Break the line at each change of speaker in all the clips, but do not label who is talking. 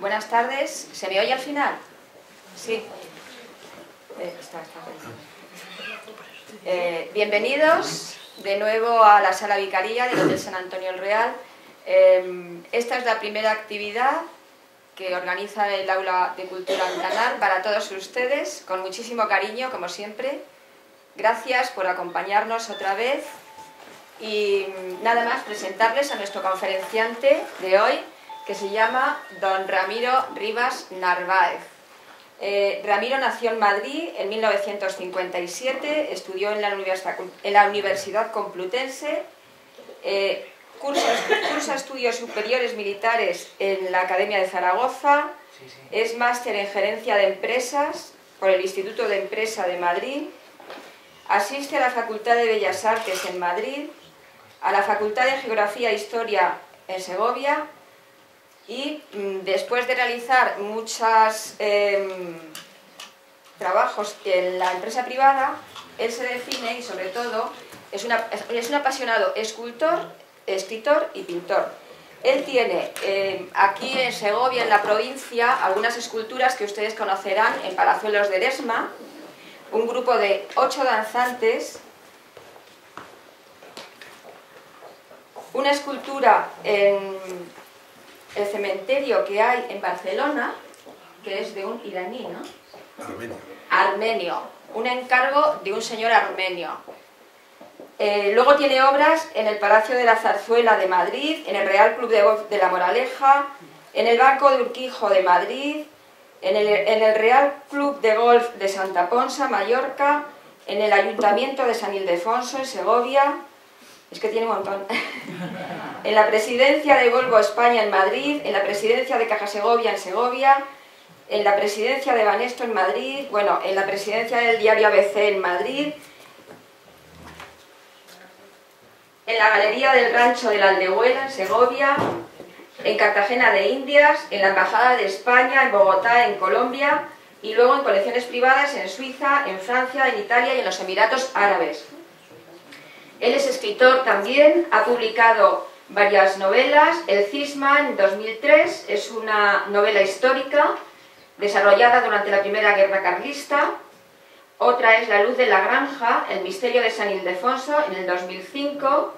Buenas tardes. ¿Se me oye al final? Sí. Bienvenidos de nuevo a la Sala Vicaría del Hotel San Antonio el Real. Esta es la primera actividad que organiza el Aula de Cultura Antanar para todos ustedes, con muchísimo cariño, como siempre. Gracias por acompañarnos otra vez. Y nada más presentarles a nuestro conferenciante de hoy, que se llama don Ramiro Rivas Narváez. Ramiro nació en Madrid en 1957, estudió en la Universidad Complutense, cursa estudios superiores militares en la Academia de Zaragoza, es máster en gerencia de empresas por el Instituto de Empresa de Madrid, asiste a la Facultad de Bellas Artes en Madrid, a la Facultad de Geografía e Historia en Segovia y después de realizar muchos trabajos en la empresa privada, él se define y sobre todo es un apasionado escultor, escritor y pintor. Él tiene aquí en Segovia, en la provincia, algunas esculturas que ustedes conocerán en Palazuelos de Eresma, un grupo de 8 danzantes, una escultura en el cementerio que hay en Barcelona, que es de un iraní, ¿no? Armenio, un encargo de un señor armenio. Luego tiene obras en el Palacio de la Zarzuela de Madrid, en el Real Club de Golf de La Moraleja, en el Banco de Urquijo de Madrid, en el Real Club de Golf de Santa Ponsa, Mallorca, en el Ayuntamiento de San Ildefonso, en Segovia. Es que tiene un montón. En la presidencia de Volvo España en Madrid, en la presidencia de Caja Segovia en Segovia, en la presidencia de Banesto en Madrid, bueno, en la presidencia del diario ABC en Madrid, en la Galería del Rancho de la Aldehuela en Segovia, en Cartagena de Indias, en la Embajada de España, en Bogotá, en Colombia, y luego en colecciones privadas en Suiza, en Francia, en Italia y en los Emiratos Árabes. Él es escritor también, ha publicado varias novelas. El Cisma, en 2003, es una novela histórica desarrollada durante la Primera Guerra Carlista. Otra es La luz de la granja, el misterio de San Ildefonso, en el 2005.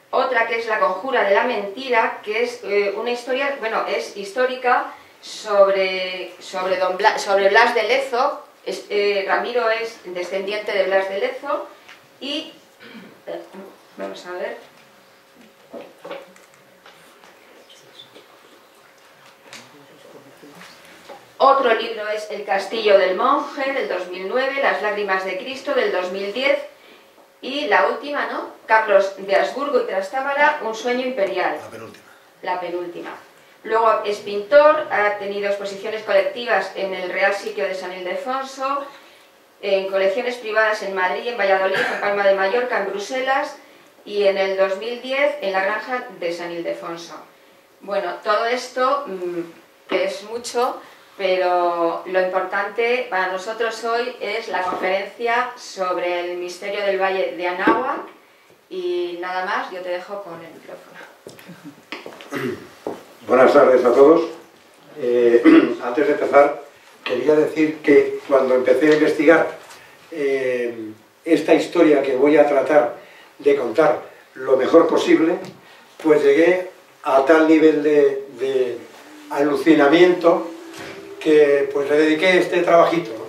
Otra que es La conjura de la mentira, que es una historia, bueno, es histórica sobre Blas de Lezo. Ramiro es descendiente de Blas de Lezo y... Vamos a ver. Otro libro es El castillo del monje, del 2009, Las lágrimas de Cristo, del 2010, y la última, ¿no? Carlos de Habsburgo y Trastámara, Un sueño imperial.
La penúltima.
La penúltima. Luego es pintor, ha tenido exposiciones colectivas en el Real Sitio de San Ildefonso, en colecciones privadas en Madrid, en Valladolid, en Palma de Mallorca, en Bruselas y en el 2010 en la Granja de San Ildefonso. Bueno, todo esto que es mucho, pero lo importante para nosotros hoy es la conferencia sobre el misterio del Valle de Anáhuac y nada más, yo te dejo con el micrófono.
Buenas tardes a todos. Antes de empezar, quería decir que cuando empecé a investigar esta historia que voy a tratar de contar lo mejor posible, pues llegué a tal nivel de alucinamiento que pues le dediqué este trabajito, ¿no?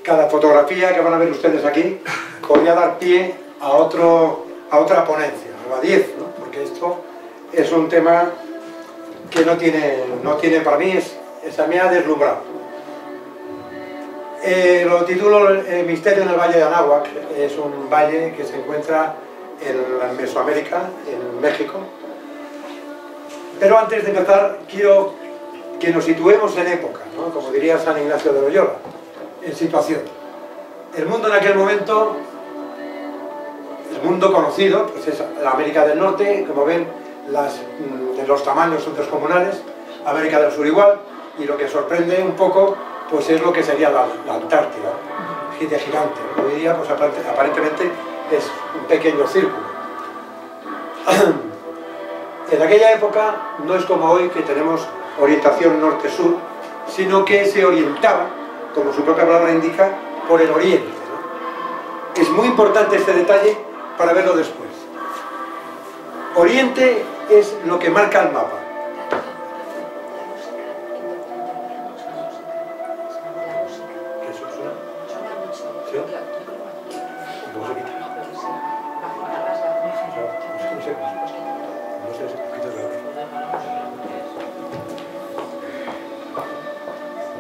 Cada fotografía que van a ver ustedes aquí podría dar pie a otra ponencia, o a 10, ¿no? Porque esto es un tema que no tiene para mí, me ha deslumbrado. Lo titulo El misterio en el Valle de Anáhuac. Es un valle que se encuentra en Mesoamérica, en México. Pero antes de empezar, quiero que nos situemos en época, ¿no? Como diría San Ignacio de Loyola, en situación. El mundo en aquel momento, el mundo conocido, pues es la América del Norte, como ven, los tamaños son descomunales, América del Sur igual, y lo que sorprende un poco pues es lo que sería la Antártida, de gigante. Hoy día pues aparentemente es un pequeño círculo. En aquella época no es como hoy, que tenemos orientación norte-sur, sino que se orientaba, como su propia palabra indica, por el oriente, ¿no? Es muy importante este detalle para verlo después. Oriente es lo que marca el mapa.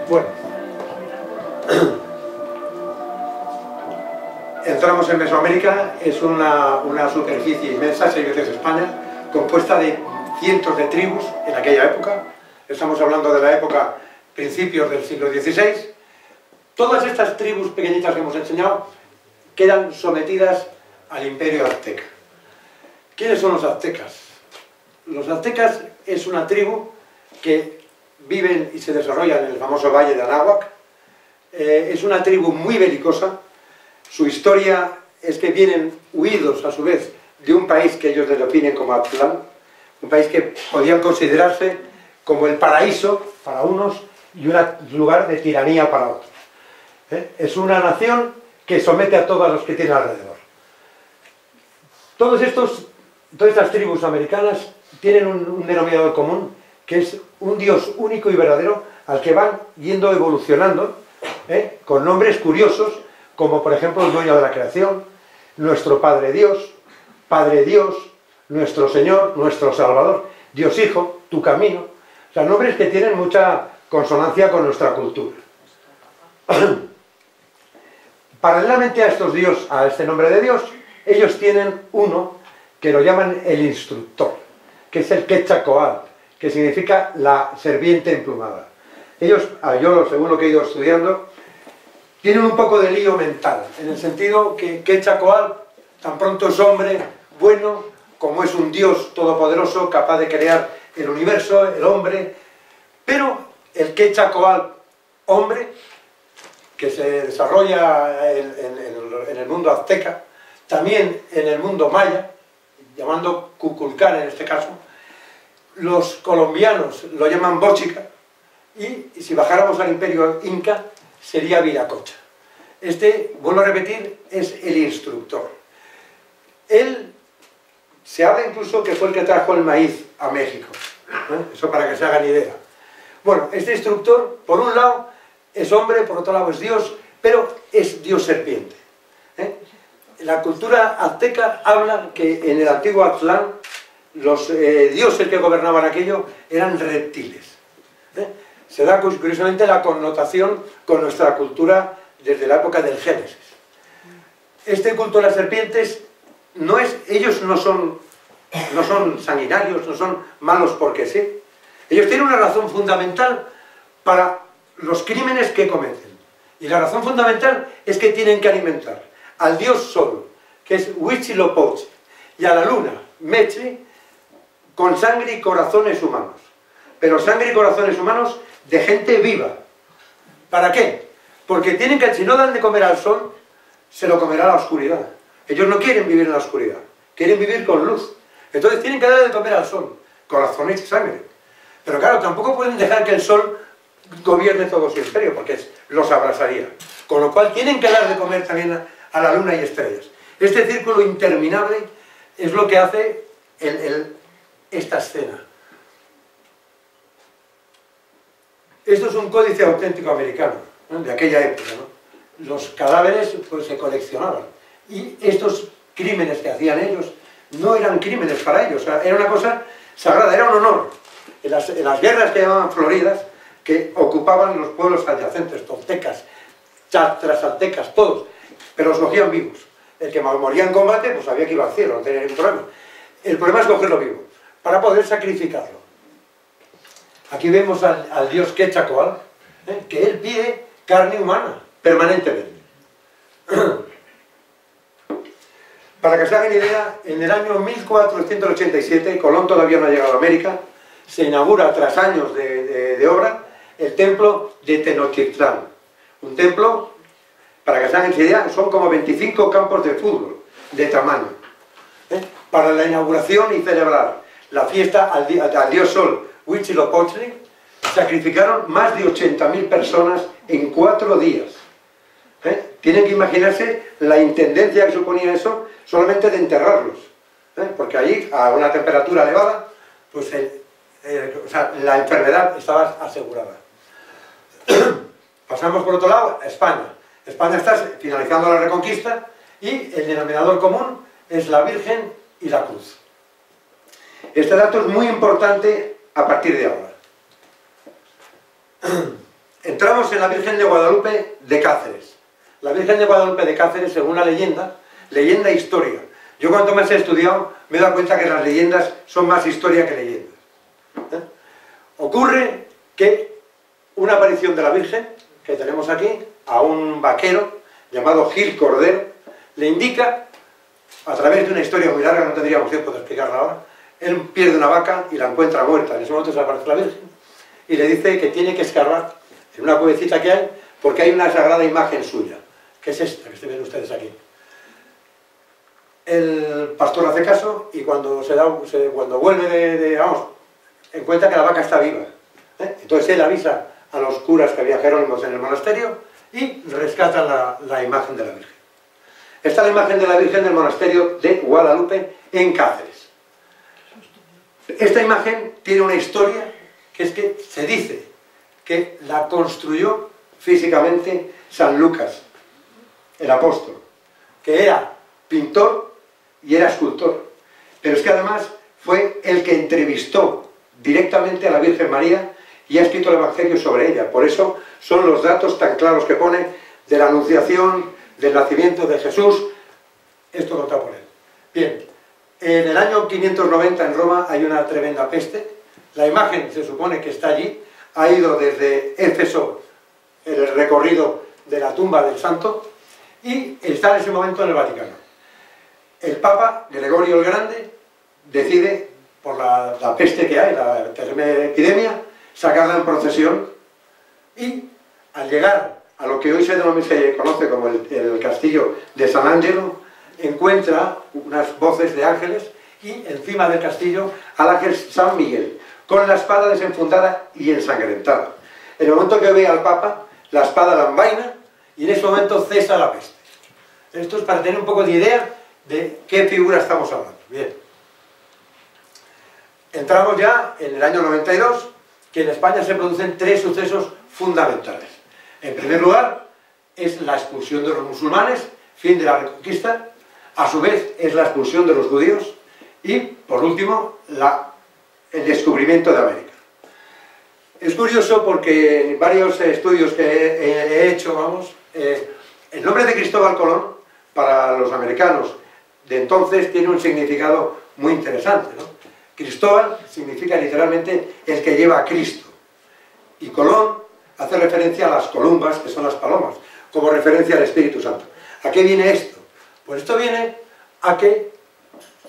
Bueno, entramos en Mesoamérica, es una superficie inmensa, 6 veces España, compuesta de cientos de tribus en aquella época. Estamos hablando de la época principios del siglo XVI. Todas estas tribus pequeñitas que hemos enseñado quedan sometidas al imperio azteca. ¿Quiénes son los aztecas? Los aztecas es una tribu que viven y se desarrollan en el famoso Valle de Anáhuac. Es una tribu muy belicosa. Su historia es que vienen huidos a su vez de un país que ellos definen como Aztlán, un país que podían considerarse como el paraíso para unos y un lugar de tiranía para otros. Es una nación que somete a todos los que tiene alrededor. Todas estas tribus americanas tienen un denominador común, que es un Dios único y verdadero al que van yendo evolucionando, con nombres curiosos, como por ejemplo el dueño de la creación, nuestro Padre Dios, nuestro Señor, nuestro Salvador, Dios Hijo, tu camino. O sea, nombres que tienen mucha consonancia con nuestra cultura. Paralelamente a estos dios, a este nombre de Dios, ellos tienen uno que lo llaman el instructor, que es el Quetzalcóatl, que significa la serpiente emplumada. Ellos, yo según lo que he ido estudiando, tienen un poco de lío mental, en el sentido que Quetzalcóatl tan pronto es hombre bueno, como es un dios todopoderoso, capaz de crear el universo, el hombre, pero el Quetzalcóatl hombre, que se desarrolla en el mundo azteca, también en el mundo maya, llamando Kukulcán en este caso, los colombianos lo llaman Bochica, y si bajáramos al imperio inca, sería Viracocha. Este, vuelvo a repetir, es el instructor. Él, se habla incluso que fue el que trajo el maíz a México, eso para que se hagan idea. Bueno, este instructor, por un lado, es hombre, por otro lado es Dios, pero es Dios serpiente. La cultura azteca habla que en el antiguo Aztlán los dioses que gobernaban aquello eran reptiles. Se da curiosamente la connotación con nuestra cultura desde la época del Génesis. Este culto de las serpientes, ellos no son sanguinarios, no son malos porque sí. Ellos tienen una razón fundamental para los crímenes que cometen. Y la razón fundamental es que tienen que alimentar al dios Sol, que es Huitzilopochtli, y a la luna, Mechi, con sangre y corazones humanos. Pero sangre y corazones humanos de gente viva. ¿Para qué? Porque tienen que, si no dan de comer al sol, se lo comerá la oscuridad. Ellos no quieren vivir en la oscuridad, quieren vivir con luz. Entonces tienen que darle de comer al sol, corazones y sangre. Pero claro, tampoco pueden dejar que el sol gobierne todo su imperio, porque los abrasaría. Con lo cual tienen que dar de comer también a la luna y estrellas. Este círculo interminable es lo que hace esta escena. Esto es un códice auténtico americano, ¿no? De aquella época, ¿no? Los cadáveres pues, se coleccionaban. Y estos crímenes que hacían ellos no eran crímenes para ellos, o sea, era una cosa sagrada, era un honor. En las guerras que llamaban floridas, que ocupaban los pueblos adyacentes, toltecas, chartras, aztecas, todos, pero los cogían vivos. El que moría en combate, pues sabía que iba al cielo, no tenía ningún problema. El problema es cogerlo vivo, para poder sacrificarlo. Aquí vemos al dios Quetzalcóatl, que él pide carne humana, permanentemente. Para que se hagan idea, en el año 1487, Colón todavía no ha llegado a América, se inaugura, tras años de obra, el templo de Tenochtitlán. Un templo, para que se hagan idea, son como 25 campos de fútbol, de tamaño. Para la inauguración y celebrar la fiesta al dios Sol, Huitzilopochtli, sacrificaron más de 80.000 personas en 4 días. Tienen que imaginarse la intendencia que suponía eso solamente de enterrarlos. Porque allí, a una temperatura elevada, pues o sea, la enfermedad estaba asegurada. Pasamos por otro lado a España. España está finalizando la Reconquista y el denominador común es la Virgen y la cruz. Este dato es muy importante a partir de ahora. Entramos en la Virgen de Guadalupe de Cáceres. La Virgen de Guadalupe de Cáceres, según la leyenda e historia. Yo cuanto más he estudiado me he dado cuenta que las leyendas son más historia que leyendas. Ocurre que una aparición de la Virgen, que tenemos aquí, a un vaquero llamado Gil Cordero, le indica, a través de una historia muy larga, no tendríamos tiempo de explicarla ahora, él pierde una vaca y la encuentra muerta. En ese momento se le aparece la Virgen y le dice que tiene que escarbar en una cuevecita que hay porque hay una sagrada imagen suya, que es esta que ven ustedes aquí. El pastor hace caso y cuando vuelve encuentra que la vaca está viva. Entonces él avisa a los curas que había jerónimos en el monasterio y rescatan la imagen de la Virgen. Esta es la imagen de la Virgen del monasterio de Guadalupe en Cáceres. Esta imagen tiene una historia, que es que se dice que la construyó físicamente San Lucas, el apóstol, que era pintor y era escultor, pero es que además fue el que entrevistó directamente a la Virgen María y ha escrito el Evangelio sobre ella. Por eso son los datos tan claros que pone de la anunciación, del nacimiento de Jesús, esto contado por él. Bien, en el año 590 en Roma hay una tremenda peste. La imagen se supone que está allí, ha ido desde Éfeso, el recorrido de la tumba del santo, y está en ese momento en el Vaticano. El Papa Gregorio el Grande decide, por la peste que hay, la terrible epidemia, sacarla en procesión y al llegar a lo que hoy se conoce como el castillo de San Angelo, encuentra unas voces de ángeles y encima del castillo al ángel San Miguel, con la espada desenfundada y ensangrentada. En el momento que ve al Papa, la espada la envaina y en ese momento cesa la peste. Esto es para tener un poco de idea de qué figura estamos hablando. Bien. Entramos ya en el año 92, que en España se producen 3 sucesos fundamentales. En primer lugar, es la expulsión de los musulmanes, fin de la Reconquista, a su vez es la expulsión de los judíos y, por último, el descubrimiento de América. Es curioso porque en varios estudios que he hecho, el nombre de Cristóbal Colón, para los americanos de entonces, tiene un significado muy interesante, ¿no? Cristóbal significa literalmente el que lleva a Cristo. Y Colón hace referencia a las columbas, que son las palomas, como referencia al Espíritu Santo. ¿A qué viene esto? Pues esto viene a que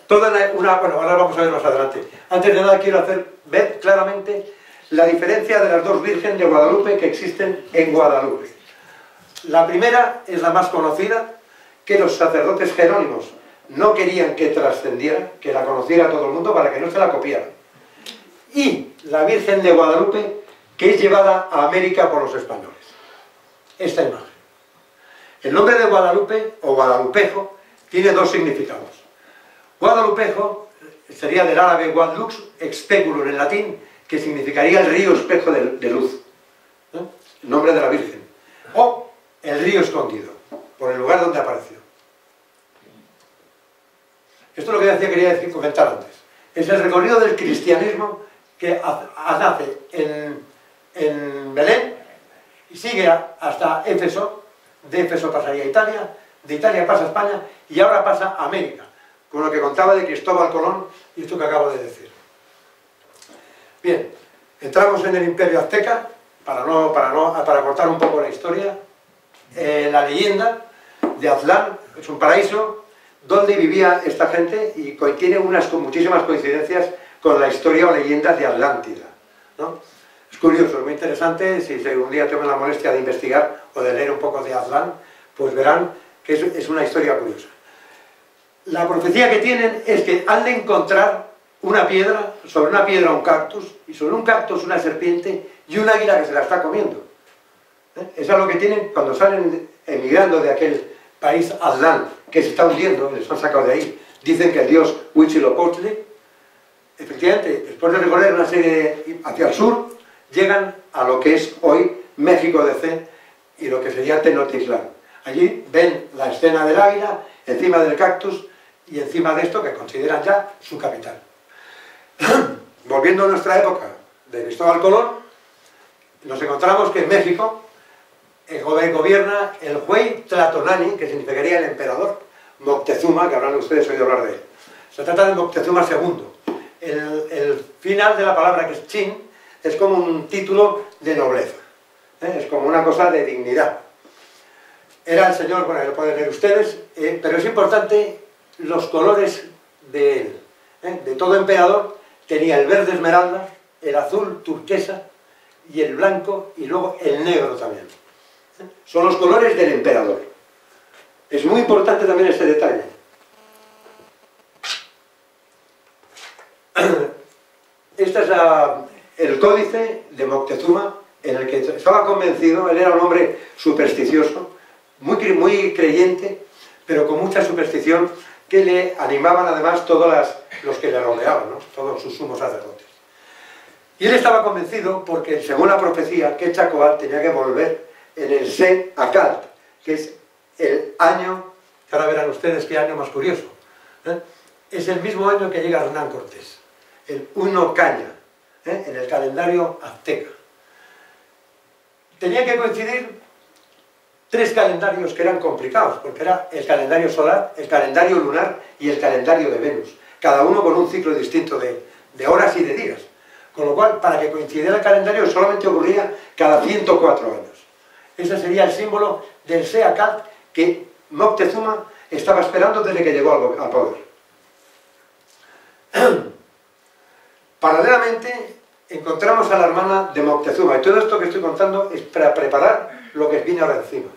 bueno, ahora vamos a ver más adelante. Antes de nada quiero ver claramente la diferencia de las 2 Virgen de Guadalupe que existen en Guadalupe. La primera es la más conocida, que los sacerdotes jerónimos no querían que trascendiera, que la conociera todo el mundo para que no se la copiaran. Y la Virgen de Guadalupe, que es llevada a América por los españoles. Esta imagen. El nombre de Guadalupe, o Guadalupejo, tiene 2 significados. Guadalupejo sería del árabe Guadlux, expeculum en latín, que significaría el río espejo de luz. ¿No? El nombre de la Virgen. O el río escondido, por el lugar donde apareció. Esto es lo que quería comentar antes. Es el recorrido del cristianismo que nace en Belén y sigue hasta Éfeso. De Éfeso pasaría a Italia, de Italia pasa a España y ahora pasa a América, con lo que contaba de Cristóbal Colón y esto que acabo de decir. Bien, entramos en el Imperio Azteca, para cortar un poco la historia. La leyenda de Aztlán es un paraíso donde vivía esta gente y tiene muchísimas coincidencias con la historia o leyendas de Atlántida, ¿no? Es curioso, es muy interesante. Si un día toman la molestia de investigar o de leer un poco de Aztlán, pues verán que es una historia curiosa. La profecía que tienen es que han de encontrar una piedra, sobre una piedra un cactus, y sobre un cactus una serpiente y un águila que se la está comiendo. Eso es lo que tienen cuando salen emigrando de aquel país Aztlán, que se está hundiendo, les han sacado de ahí. Dicen que el dios Huitzilopochtli, efectivamente, después de recorrer una serie hacia el sur, llegan a lo que es hoy México DC y lo que sería Tenochtitlán. Allí ven la escena del águila, encima del cactus y encima de esto que consideran ya su capital. Volviendo a nuestra época de Cristóbal Colón, nos encontramos que en México gobierna el Huey Tlatonani, que significaría el emperador, Moctezuma, que habrán ustedes oído hablar de él. Se trata de Moctezuma II. El final de la palabra, que es chin, es como un título de nobleza, es como una cosa de dignidad. Era el señor, bueno, lo pueden leer ustedes, pero es importante los colores de él. De todo emperador tenía el verde esmeralda, el azul turquesa y el blanco y luego el negro también. Son los colores del emperador. Es muy importante también ese detalle. Este es el códice de Moctezuma, en el que estaba convencido. Él era un hombre supersticioso, muy creyente, pero con mucha superstición, que le animaban además todos los que le rodeaban, ¿no? Todos sus sumos sacerdotes. Y él estaba convencido porque, según la profecía, Quetzalcóatl tenía que volver en el Seacatl, que es el año, que ahora verán ustedes qué año más curioso, es el mismo año que llega Hernán Cortés, el Uno Caña, en el calendario azteca. Tenía que coincidir tres calendarios que eran complicados, porque era el calendario solar, el calendario lunar y el calendario de Venus, cada uno con un ciclo distinto de horas y de días. Con lo cual, para que coincidiera el calendario, solamente ocurría cada 104 años. Ese sería el símbolo del Seacatl que Moctezuma estaba esperando desde que llegó al poder. Paralelamente, encontramos a la hermana de Moctezuma, y todo esto que estoy contando es para preparar lo que viene ahora encima.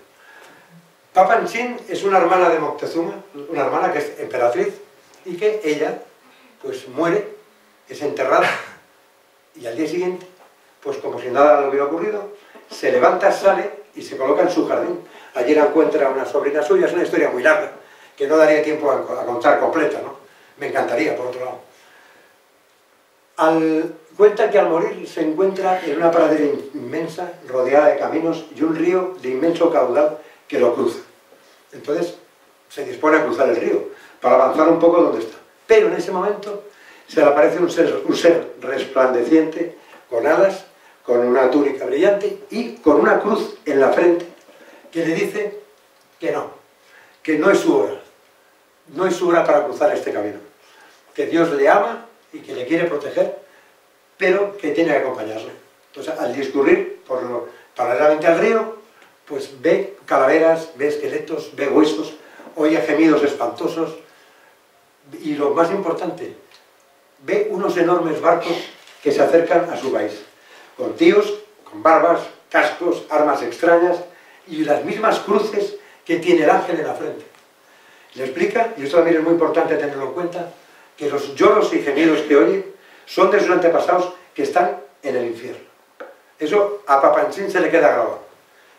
Papantzin es una hermana de Moctezuma, una hermana que es emperatriz, y que ella, pues muere, es enterrada, y al día siguiente, pues como si nada le hubiera ocurrido, se levanta, sale y se coloca en su jardín. Allí la encuentra una sobrina suya. Es una historia muy larga, que no daría tiempo a contar completa, ¿no? Me encantaría, por otro lado. Cuenta que al morir se encuentra en una pradera inmensa, rodeada de caminos y un río de inmenso caudal que lo cruza. Entonces se dispone a cruzar el río para avanzar un poco donde está. Pero en ese momento se le aparece un ser resplandeciente, con alas, con una túnica brillante y con una cruz en la frente, que le dice que no es su hora. No es su hora para cruzar este camino. Que Dios le ama y que le quiere proteger, pero que tiene que acompañarle. Entonces, al discurrir paralelamente al río, pues ve calaveras, ve esqueletos, ve huesos, oye gemidos espantosos, y lo más importante, ve unos enormes barcos que se acercan a su país, con tíos, con barbas, cascos, armas extrañas, y las mismas cruces que tiene el ángel en la frente. Le explica, y esto también es muy importante tenerlo en cuenta, que los lloros y gemidos que oye son de sus antepasados que están en el infierno. Eso a Papantzin se le queda grabado.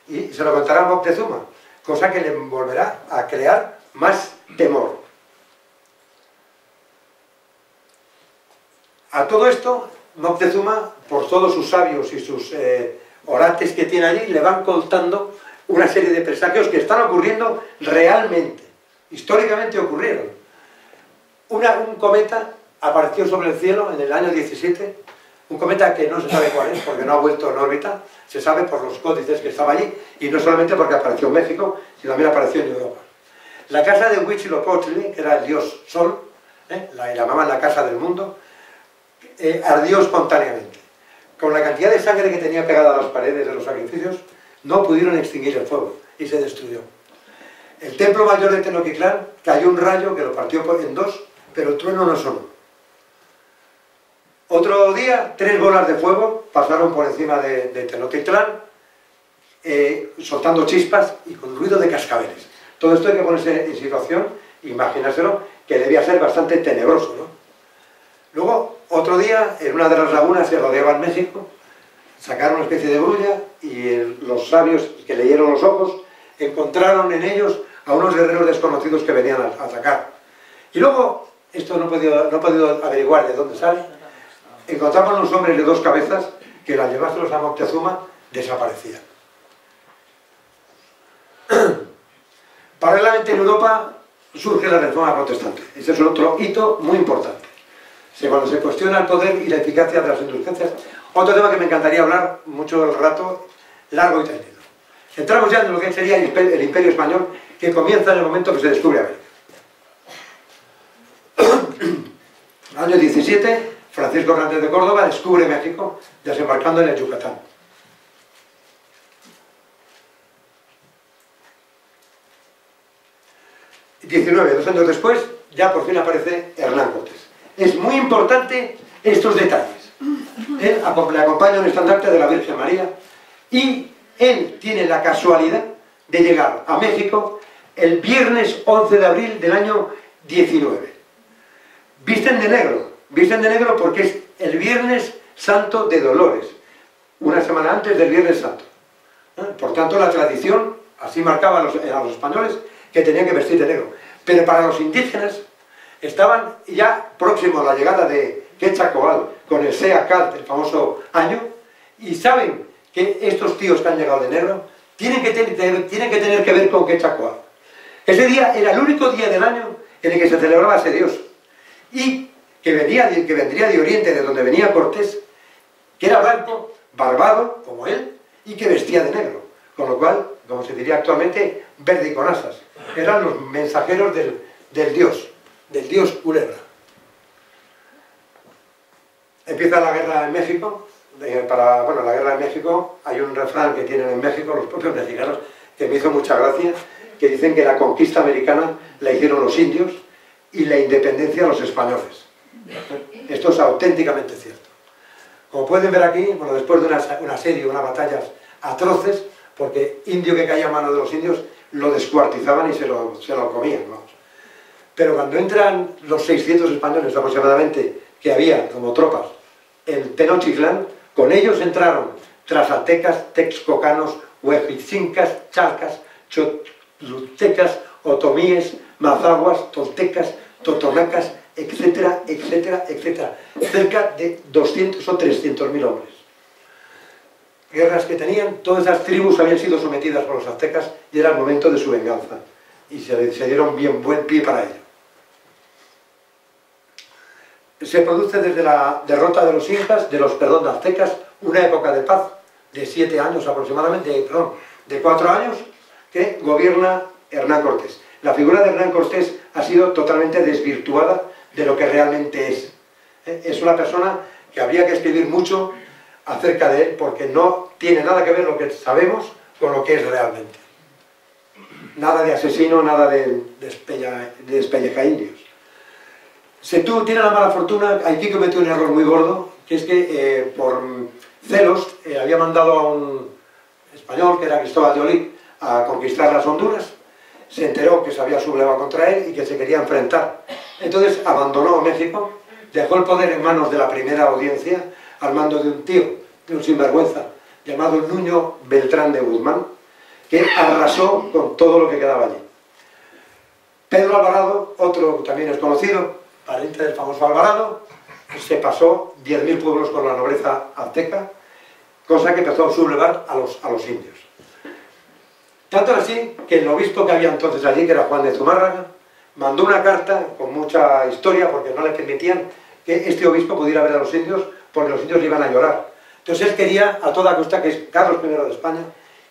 Y se lo contará Moctezuma, cosa que le volverá a crear más temor. A todo esto, Moctezuma, por todos sus sabios y sus orantes que tiene allí, le van contando una serie de presagios que están ocurriendo realmente. Históricamente ocurrieron. Un cometa apareció sobre el cielo en el año 17, un cometa que no se sabe cuál es porque no ha vuelto en órbita, se sabe por los códices que estaba allí, y no solamente porque apareció en México, sino también apareció en Europa. La casa de Huitzilopochtli, que era el dios Sol, la llamaban la casa del mundo, ardió espontáneamente. Con la cantidad de sangre que tenía pegada a las paredes de los sacrificios, no pudieron extinguir el fuego y se destruyó. El templo mayor de Tenochtitlán cayó un rayo que lo partió en dos, pero el trueno no sonó. Otro día, 3 bolas de fuego pasaron por encima de Tenochtitlán, soltando chispas y con ruido de cascabeles. Todo esto hay que ponerse en situación, imaginárselo, que debía ser bastante tenebroso, ¿no? Luego, otro día, en una de las lagunas que rodeaban México, sacaron una especie de grulla y los sabios que leyeron los ojos encontraron en ellos a unos guerreros desconocidos que venían a atacar. Y luego, esto no he podido averiguar de dónde sale, encontramos unos hombres de 2 cabezas que al llevárselos a Moctezuma desaparecían. Paralelamente en Europa surge la Reforma Protestante. Este es otro hito muy importante. Cuando se cuestiona el poder y la eficacia de las indulgencias, otro tema que me encantaría hablar mucho el rato, largo y tendido. Entramos ya en lo que sería el Imperio Español, que comienza en el momento que se descubre América. Año 17, Francisco Hernández de Córdoba descubre México, desembarcando en el Yucatán. ...19, 2 años después, ya por fin aparece Hernán Cortés. Es muy importante estos detalles. Él le acompaña un estandarte de la Virgen María y él tiene la casualidad de llegar a México el viernes 11 de abril del año 19. Visten de negro porque es el Viernes Santo de Dolores, una semana antes del Viernes Santo. Por tanto, la tradición así marcaba a los españoles que tenían que vestir de negro. Pero para los indígenas estaban ya próximos a la llegada de Quetzalcóatl con el Seacat, el famoso año, y saben que estos tíos que han llegado de negro tienen que tener que ver con Quetzalcóatl. Ese día era el único día del año en el que se celebraba ese dios, y que vendría de Oriente, de donde venía Cortés, que era blanco, barbado, como él, y que vestía de negro, con lo cual, como se diría actualmente, verde y con asas. Eran los mensajeros del dios Culebra. Empieza la guerra en México. La guerra en México, hay un refrán que tienen en México los propios mexicanos que me hizo mucha gracia, que dicen que la conquista americana la hicieron los indios y la independencia los españoles. Esto es auténticamente cierto. Como pueden ver aquí, después de una serie, unas batallas atroces, porque indio que caía a mano de los indios lo descuartizaban y se lo comían, vamos. Pero cuando entran los 600 españoles aproximadamente que había como tropas en Tenochtitlán, con ellos entraron tlaxcaltecas, texcocanos, huejotzincas, chalcas, cholultecas, otomíes, mazahuas, toltecas, totonacas, etcétera, etcétera, etcétera. Cerca de 200 o 300.000 hombres. Guerras que tenían, todas esas tribus habían sido sometidas por los aztecas y era el momento de su venganza. Y se dieron bien buen pie para ello. Se produce desde la derrota de los incas, de aztecas, una época de paz de 7 años aproximadamente, de 4 años, que gobierna Hernán Cortés. La figura de Hernán Cortés ha sido totalmente desvirtuada de lo que realmente es. Es una persona que habría que escribir mucho acerca de él, porque no tiene nada que ver lo que sabemos con lo que es realmente. Nada de asesino, nada de despelleja indios. Setú tiene la mala fortuna, aquí cometió un error muy gordo, que es que por celos había mandado a un español, que era Cristóbal de Olid, a conquistar las Honduras. Se enteró que se había sublevado contra él y que se quería enfrentar. Entonces abandonó México, dejó el poder en manos de la primera audiencia, al mando de un tío, de un sinvergüenza, llamado Nuño Beltrán de Guzmán, que arrasó con todo lo que quedaba allí. Pedro Alvarado, otro también es conocido, pariente del famoso Alvarado, se pasó 10.000 pueblos con la nobleza azteca, cosa que empezó a sublevar a los indios. Tanto así que el obispo que había entonces allí, que era Juan de Zumárraga, mandó una carta con mucha historia, porque no le permitían que este obispo pudiera ver a los indios, porque los indios le iban a llorar. Entonces él quería a toda costa que Carlos I de España,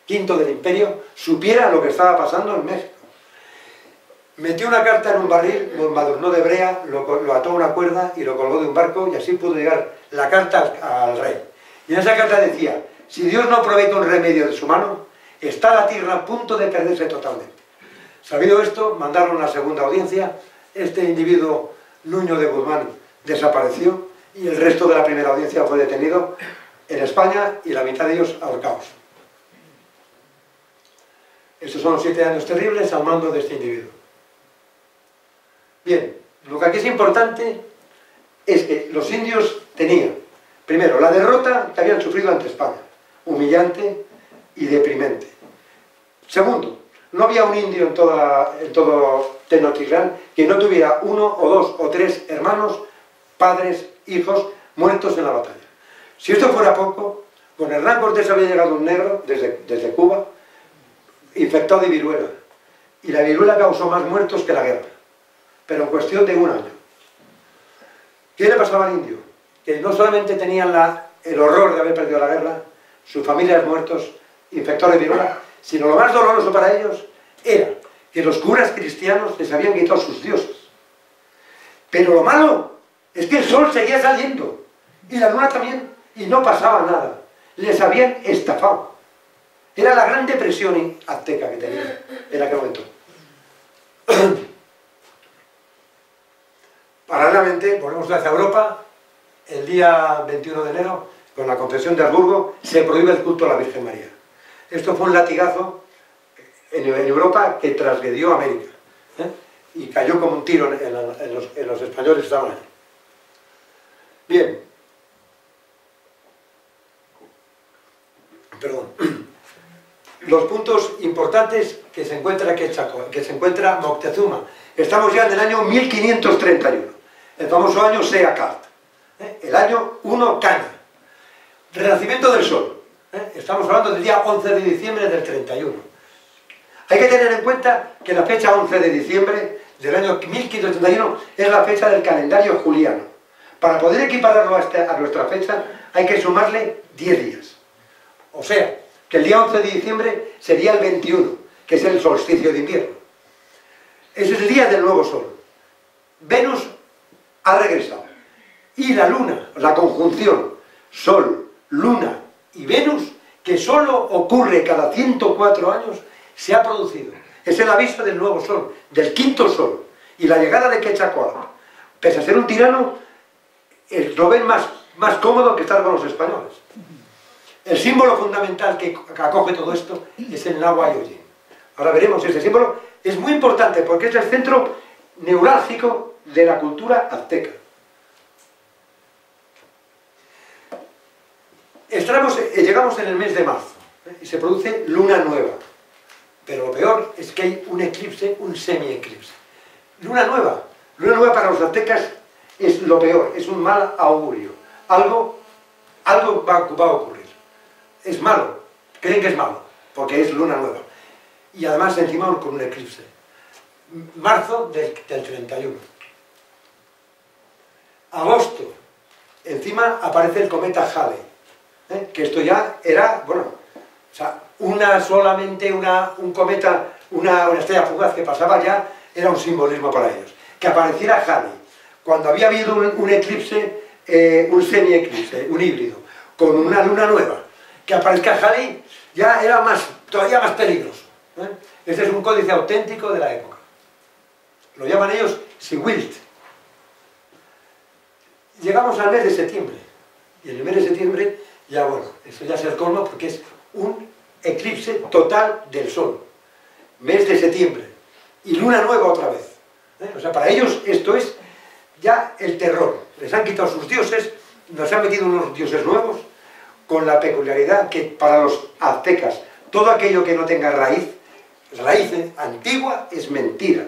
V del Imperio, supiera lo que estaba pasando en México. Metió una carta en un barril, lo embadurnó de brea, lo ató a una cuerda y lo colgó de un barco, y así pudo llegar la carta al rey. Y en esa carta decía: si Dios no provee un remedio de su mano, está la tierra a punto de perderse totalmente. Sabido esto, mandaron a la segunda audiencia. Este individuo, Nuño de Guzmán, desapareció y el resto de la primera audiencia fue detenido en España y la mitad de ellos ahorcados. Estos son los 7 años terribles al mando de este individuo. Bien, lo que aquí es importante es que los indios tenían, primero, la derrota que habían sufrido ante España, humillante y deprimente. Segundo, no había un indio en todo Tenochtitlán que no tuviera 1 o 2 o 3 hermanos, padres, hijos, muertos en la batalla. Si esto fuera poco, con Hernán Cortés había llegado un negro desde Cuba, infectado de viruela. Y la viruela causó más muertos que la guerra, pero en cuestión de un año. ¿Qué le pasaba al indio? Que no solamente tenían el horror de haber perdido la guerra, sus familias muertos, infectados de viruela, sino lo más doloroso para ellos era que los curas cristianos les habían quitado sus dioses. Pero lo malo es que el sol seguía saliendo, y la luna también, y no pasaba nada. Les habían estafado. Era la gran depresión azteca que tenían en aquel momento. Paralelamente, volvemos hacia Europa, el día 21 de enero, con la Confesión de Habsburgo, se prohíbe el culto a la Virgen María. Esto fue un latigazo en Europa que trasgredió América, y cayó como un tiro en los españoles que estaban allí. Bien. Perdón. Los puntos importantes que se encuentra Quetzalcóatl, que se encuentra Moctezuma. Estamos ya en el año 1531, el famoso año Seacat, el año 1 Caña, renacimiento del sol. Estamos hablando del día 11 de diciembre del 31. Hay que tener en cuenta que la fecha 11 de diciembre del año 1531 es la fecha del calendario juliano. Para poder equipararlo a nuestra fecha hay que sumarle 10 días. O sea, que el día 11 de diciembre sería el 21, que es el solsticio de invierno. Ese es el día del nuevo sol. Venus ha regresado. Y la luna, la conjunción Sol, Luna y Venus, que solo ocurre cada 104 años, se ha producido. Es el aviso del nuevo sol, del quinto sol. Y la llegada de Quetzalcóatl, pese a ser un tirano, lo ven más cómodo que estar con los españoles. El símbolo fundamental que acoge todo esto es el Nahuayllin. Ahora veremos, este símbolo es muy importante porque es el centro neurálgico de la cultura azteca. Llegamos en el mes de marzo y se produce luna nueva. Pero lo peor es que hay un eclipse, un semi-eclipse. Luna nueva para los aztecas es lo peor, es un mal augurio. Algo va a ocurrir. Es malo, creen que es malo, porque es luna nueva. Y además encima con un eclipse. Marzo del 31. Agosto, encima aparece el cometa Halley, que esto ya era, bueno, o sea, un cometa, una estrella fugaz que pasaba ya, era un simbolismo para ellos. Que apareciera Halley, cuando había habido un eclipse, un semi-eclipse, un híbrido, con una luna nueva, que aparezca Halley ya era todavía más peligroso. Este es un códice auténtico de la época. Lo llaman ellos Siwilt. Llegamos al mes de septiembre. Y en el mes de septiembre, ya bueno, esto ya es el colmo porque es un eclipse total del sol. Mes de septiembre. Y luna nueva otra vez. O sea, para ellos esto es ya el terror. Les han quitado sus dioses, nos han metido unos dioses nuevos, con la peculiaridad que para los aztecas todo aquello que no tenga raíz antigua, es mentira.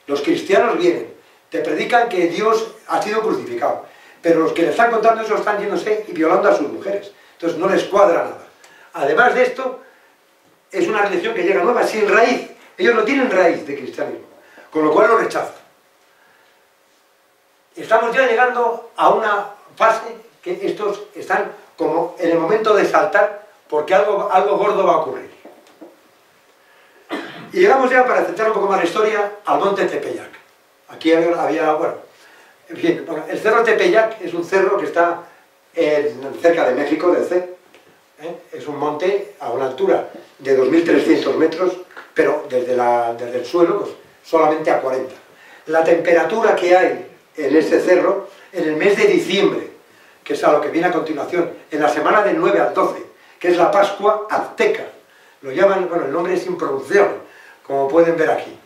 Los cristianos vienen, te predican que Dios ha sido crucificado, pero los que le están contando eso están yéndose y violando a sus mujeres, entonces no les cuadra nada. Además de esto, es una religión que llega nueva, sin raíz. Ellos no tienen raíz de cristianismo, con lo cual lo rechazan. Estamos ya llegando a una fase que estos están como en el momento de saltar, porque algo gordo va a ocurrir. Y llegamos ya, para centrar un poco más la historia, al monte Tepeyac. Aquí había bueno, en fin, el cerro Tepeyac es un cerro que está cerca de México, del CEP. Es un monte a una altura de 2.300 metros, pero desde el suelo pues, solamente a 40. La temperatura que hay en este cerro, en el mes de diciembre, que es a lo que viene a continuación, en la semana del 9 al 12, que es la Pascua azteca. Lo llaman, bueno, el nombre es impronunciable, como pueden ver aquí.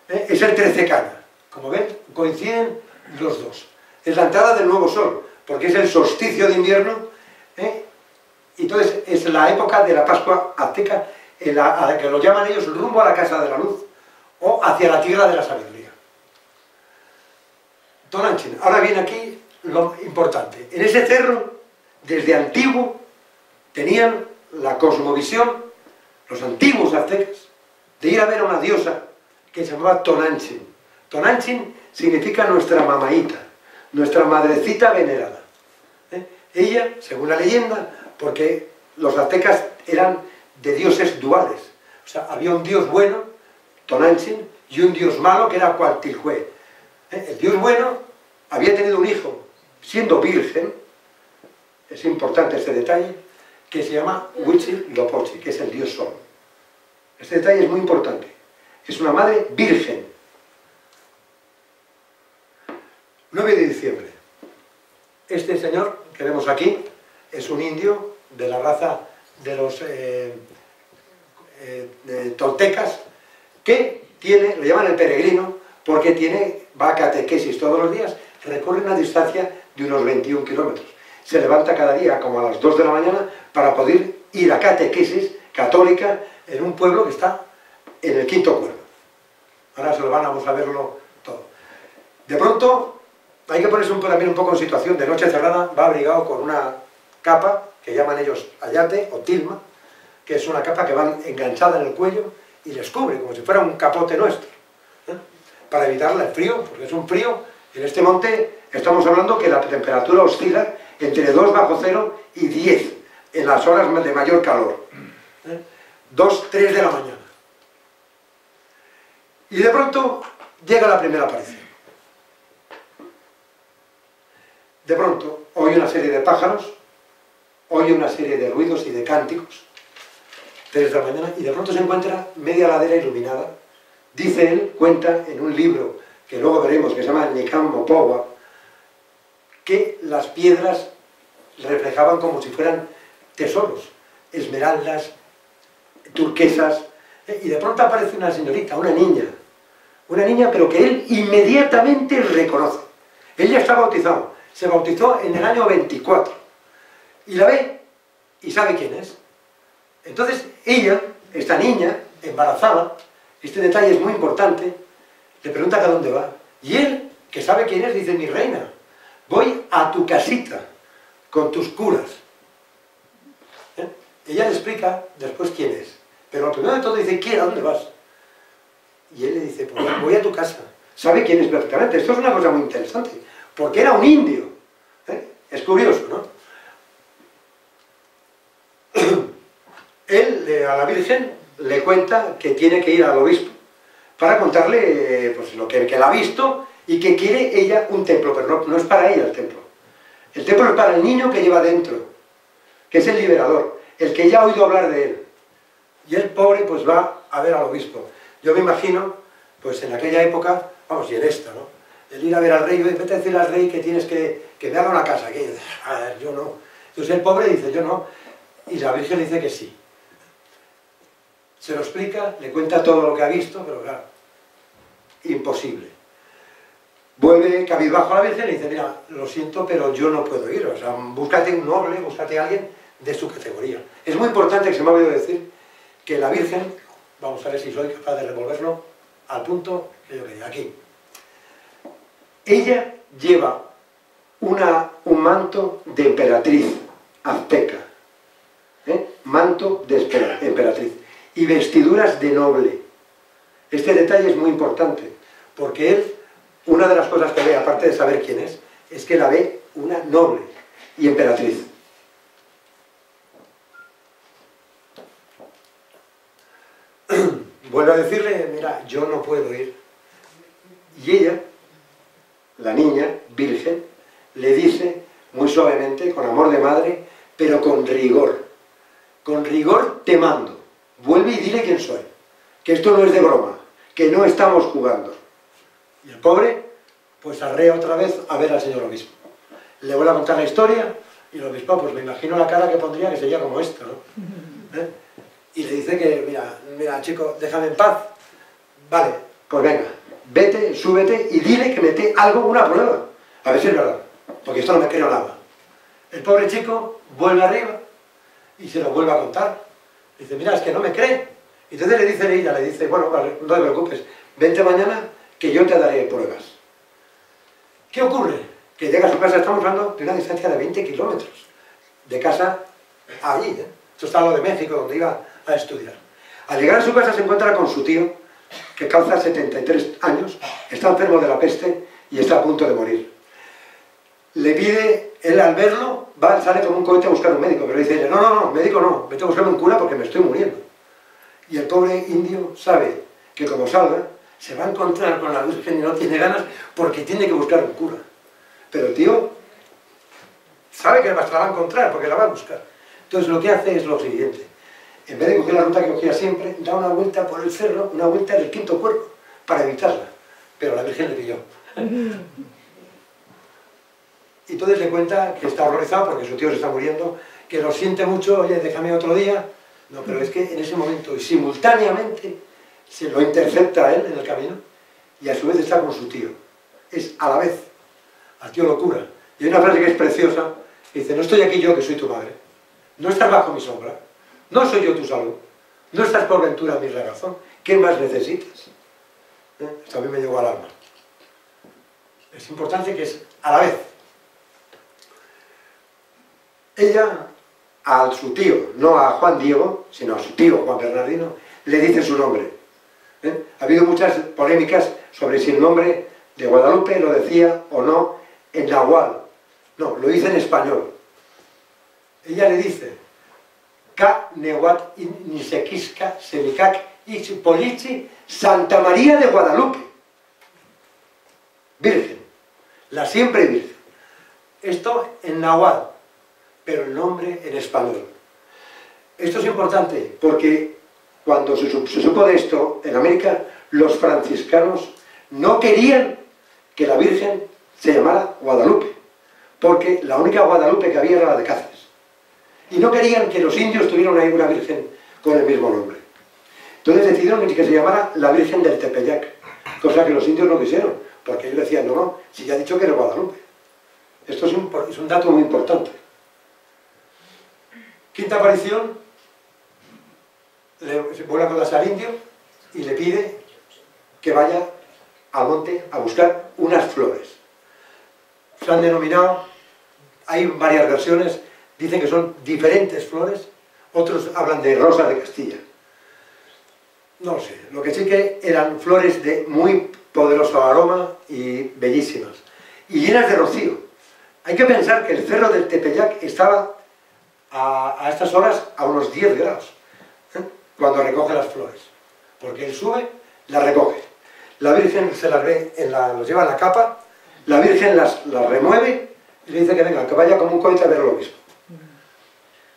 Es el 13 Caña. Como ven, coinciden los dos. es la entrada del nuevo sol, porque es el solsticio de invierno, y entonces es la época de la Pascua azteca, a la que lo llaman ellos rumbo a la casa de la luz, o hacia la tierra de la sabiduría. Tonantzin. Ahora viene aquí lo importante. En ese cerro, desde antiguo, tenían la cosmovisión, los antiguos aztecas, de ir a ver a una diosa que se llamaba Tonantzin. Tonantzin significa nuestra mamaíta, nuestra madrecita venerada. Ella, según la leyenda, porque los aztecas eran de dioses duales. O sea, había un dios bueno, Tonantzin, y un dios malo, que era Cuauhtémoc. El dios bueno había tenido un hijo, siendo virgen, es importante este detalle, que se llama Huitzilopochtli, que es el dios sol. Este detalle es muy importante. Es una madre virgen. 9 de diciembre. Este señor que vemos aquí es un indio de la raza de los toltecas, que tiene, le llaman el peregrino, porque va a catequesis todos los días, recorre una distancia de unos 21 kilómetros. Se levanta cada día como a las 2 de la mañana para poder ir a catequesis católica en un pueblo que está en el quinto cuerno. Ahora vamos a verlo todo. De pronto, hay que ponerse también un poco en situación de noche cerrada, va abrigado con una capa, que llaman ellos ayate o tilma, que es una capa que va enganchada en el cuello y les cubre, como si fuera un capote nuestro, para evitarle el frío, porque es un frío. En este monte estamos hablando que la temperatura oscila entre 2 bajo cero y 10 en las horas de mayor calor. 2, 3 de la mañana. Y de pronto llega la primera aparición. De pronto oye una serie de pájaros, oye una serie de ruidos y de cánticos, 3 de la mañana, y de pronto se encuentra media ladera iluminada. Dice él, cuenta en un libro que luego veremos, que se llama Nican Mopowa, que las piedras reflejaban como si fueran tesoros, esmeraldas, turquesas, y de pronto aparece una señorita, una niña, pero que él inmediatamente reconoce. Él ya está bautizado, se bautizó en el año 24, y la ve y sabe quién es. Entonces ella, esta niña, embarazada, este detalle es muy importante, le pregunta que a dónde va, y él, que sabe quién es, dice: mi reina, voy a tu casita con tus curas. Ella le explica después quién es, pero lo primero de todo dice: ¿quién? ¿A dónde vas? Y él le dice: pues voy a tu casa. Sabe quién es perfectamente. Esto es una cosa muy interesante, porque era un indio. Es curioso, ¿no? Él a la Virgen le cuenta que tiene que ir al obispo para contarle pues, lo que él ha visto, y que quiere ella un templo, pero no es para ella el templo. El templo es para el niño que lleva dentro, que es el liberador, el que ya ha oído hablar de él. Y el pobre pues va a ver al obispo. Yo me imagino, pues en aquella época, vamos, y en esta, ¿no? El ir a ver al rey, vete a decirle al rey que tienes que me haga una casa. Que yo no. Entonces el pobre dice: yo no. Y la Virgen le dice que sí. Se lo explica, le cuenta todo lo que ha visto, pero claro, imposible. Vuelve cabizbajo a la Virgen y dice: mira, lo siento, pero yo no puedo ir. O sea, búscate un noble, búscate a alguien de su categoría. Es muy importante, que se me ha olvidado decir, que la Virgen, vamos a ver si soy capaz de revolverlo al punto que yo quería, aquí. Ella lleva un manto de emperatriz azteca, manto de emperatriz, y vestiduras de noble. Este detalle es muy importante, porque él, una de las cosas que ve, aparte de saber quién es que la ve una noble y emperatriz. Vuelve a decirle: mira, yo no puedo ir. Y ella, la niña, virgen, le dice muy suavemente, con amor de madre, pero con rigor te mando, vuelve y dile quién soy, que esto no es de broma, que no estamos jugando. Y el pobre, pues arrea otra vez a ver al señor obispo. Le vuelve a contar la historia, y el obispo, pues me imagino la cara que pondría, que sería como esta, ¿no? Y le dice que, mira chico, déjame en paz. Vale, pues venga, vete, súbete y dile que mete algo, una prueba. A ver si es verdad, porque esto no me creo nada. El pobre chico vuelve arriba y se lo vuelve a contar. Dice, mira, es que no me cree. Y entonces le dice ella, le dice, bueno, vale, no te preocupes, vente mañana que yo te daré pruebas. ¿Qué ocurre? Que llega a su casa, estamos hablando de una distancia de 20 kilómetros, de casa a allí, ¿eh? Esto está a lo de México, donde iba a estudiar. Al llegar a su casa se encuentra con su tío, que calza 73 años, está enfermo de la peste y está a punto de morir. Le pide, él al verlo, sale como un cohete a buscar un médico, pero dice ella, no, médico no, me tengo que buscar un cura porque me estoy muriendo. Y el pobre indio sabe que como salga, se va a encontrar con la Virgen y no tiene ganas porque tiene que buscar un cura. Pero el tío sabe que la va a encontrar porque la va a buscar. Entonces lo que hace es lo siguiente. En vez de coger la ruta que cogía siempre, da una vuelta por el cerro, una vuelta del quinto cuerpo, para evitarla. Pero la Virgen le pilló. Y entonces le cuenta que está horrorizado porque su tío se está muriendo, que lo siente mucho, oye, déjame otro día. No, pero es que en ese momento, y simultáneamente, se lo intercepta a él en el camino, y a su vez está con su tío. Es a la vez. Al tío lo cura. Y hay una frase que es preciosa, que dice, no estoy aquí yo que soy tu madre, no estás bajo mi sombra, no soy yo tu salud, no estás por ventura en mi regazón, ¿qué más necesitas? Esto a mí me llegó al alma. Es importante que es a la vez. Ella, a su tío, no a Juan Diego, sino a su tío Juan Bernardino, le dice su nombre. Ha habido muchas polémicas sobre si el nombre de Guadalupe lo decía o no en nahual. No, lo dice en español. Ella le dice, Ka Newat Nisequisca Semicac Ixpolichi Santa María de Guadalupe. Virgen, la siempre Virgen. Esto en nahual, pero el nombre en español. Esto es importante porque cuando se supo de esto en América, los franciscanos no querían que la Virgen se llamara Guadalupe, porque la única Guadalupe que había era la de Cáceres. Y no querían que los indios tuvieran ahí una Virgen con el mismo nombre. Entonces decidieron que se llamara la Virgen del Tepeyac, cosa que los indios no quisieron, porque ellos decían, no, si ya he dicho que era Guadalupe. Esto es un dato muy importante. Quinta aparición, se vuelve a conocer al indio y le pide que vaya al monte a buscar unas flores. Se han denominado, hay varias versiones, dicen que son diferentes flores, otros hablan de rosas de Castilla. No lo sé, lo que sí que eran flores de muy poderoso aroma y bellísimas, y llenas de rocío. Hay que pensar que el cerro del Tepeyac estaba a estas horas a unos 10 grados, cuando recoge las flores, porque él sube, las recoge. La Virgen se las ve, los lleva en la capa, la Virgen las remueve y le dice que venga, que vaya como un cohete a ver lo mismo.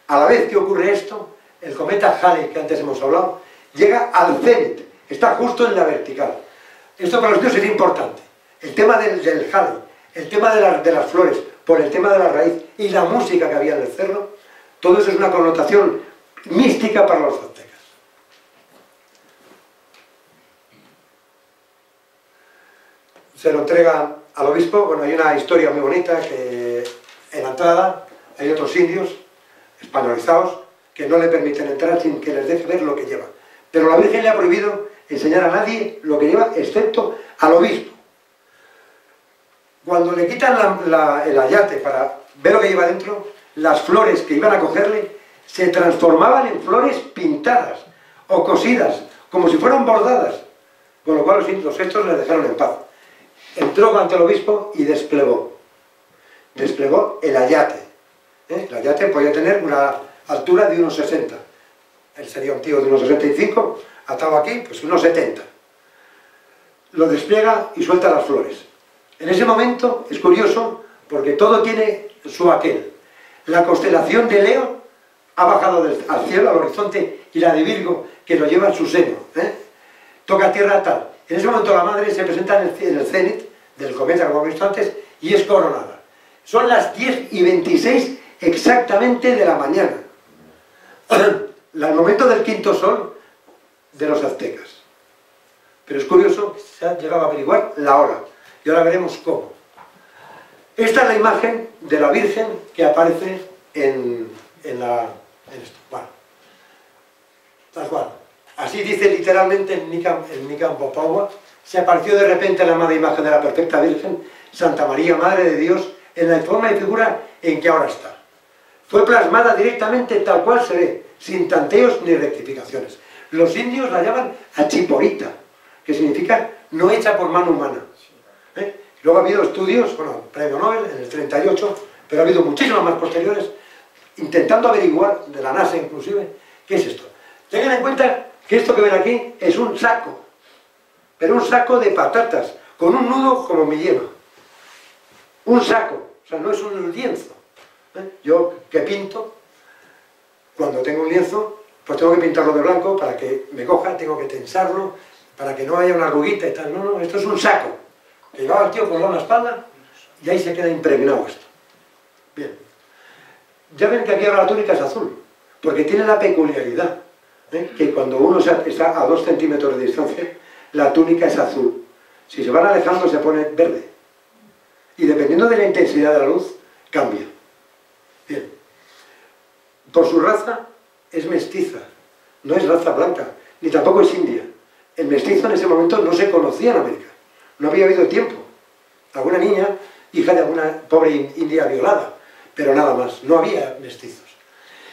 A la vez que ocurre esto, el cometa Halley, que antes hemos hablado, llega al cenit, está justo en la vertical. Esto para los dioses es importante. El tema del Halley, el tema de las flores, por el tema de la raíz y la música que había en el cerro, todo eso es una connotación mística para los aztecas. Se lo entrega al obispo. Bueno, hay una historia muy bonita que en la entrada hay otros indios españolizados que no le permiten entrar sin que les deje ver lo que lleva. Pero la Virgen le ha prohibido enseñar a nadie lo que lleva, excepto al obispo. Cuando le quitan el ayate para ver lo que lleva dentro, las flores que iban a cogerle se transformaban en flores pintadas o cosidas, como si fueran bordadas, con lo cual los estos les dejaron en paz. Entró ante el obispo y desplegó el ayate. El ayate podía tener una altura de unos 60. Él sería un tío de unos 65, atado aquí, pues unos 70. Lo despliega y suelta las flores. En ese momento es curioso porque todo tiene su aquel. La constelación de Leo ha bajado al cielo, al horizonte, y la de Virgo, que lo lleva en su seno. Toca tierra tal. En ese momento la madre se presenta en el cenit del cometa, como hemos visto antes, y es coronada. Son las 10:26 exactamente de la mañana. El momento del quinto sol de los aztecas. Pero es curioso, se ha llegado a averiguar la hora. Y ahora veremos cómo. Esta es la imagen de la Virgen que aparece en esto. Bueno, tal cual. Así dice literalmente en Nican Popagua: se apareció de repente la amada imagen de la perfecta Virgen, Santa María, Madre de Dios, en la forma y figura en que ahora está. Fue plasmada directamente tal cual se ve, sin tanteos ni rectificaciones. Los indios la llaman achiporita, que significa no hecha por mano humana. Luego ha habido estudios, bueno, premio Nobel en el 38, pero ha habido muchísimos más posteriores, intentando averiguar, de la NASA inclusive, qué es esto. Tengan en cuenta que esto que ven aquí es un saco, pero un saco de patatas, con un nudo como mi yema. Un saco, o sea, no es un lienzo. Yo que pinto, cuando tengo un lienzo, pues tengo que pintarlo de blanco para que me coja, tengo que tensarlo, para que no haya una arruguita y tal. No, no, esto es un saco, que llevaba el tío colgado en la espalda y ahí se queda impregnado esto. Bien. Ya ven que aquí ahora la túnica es azul, porque tiene la peculiaridad que cuando uno está a 2 centímetros de distancia, la túnica es azul. Si se van alejando se pone verde. Y dependiendo de la intensidad de la luz, cambia. Bien. Por su raza es mestiza, no es raza blanca, ni tampoco es india. El mestizo en ese momento no se conocía en América, no había habido tiempo. Alguna niña, hija de alguna pobre india violada, pero nada más, no había mestizos.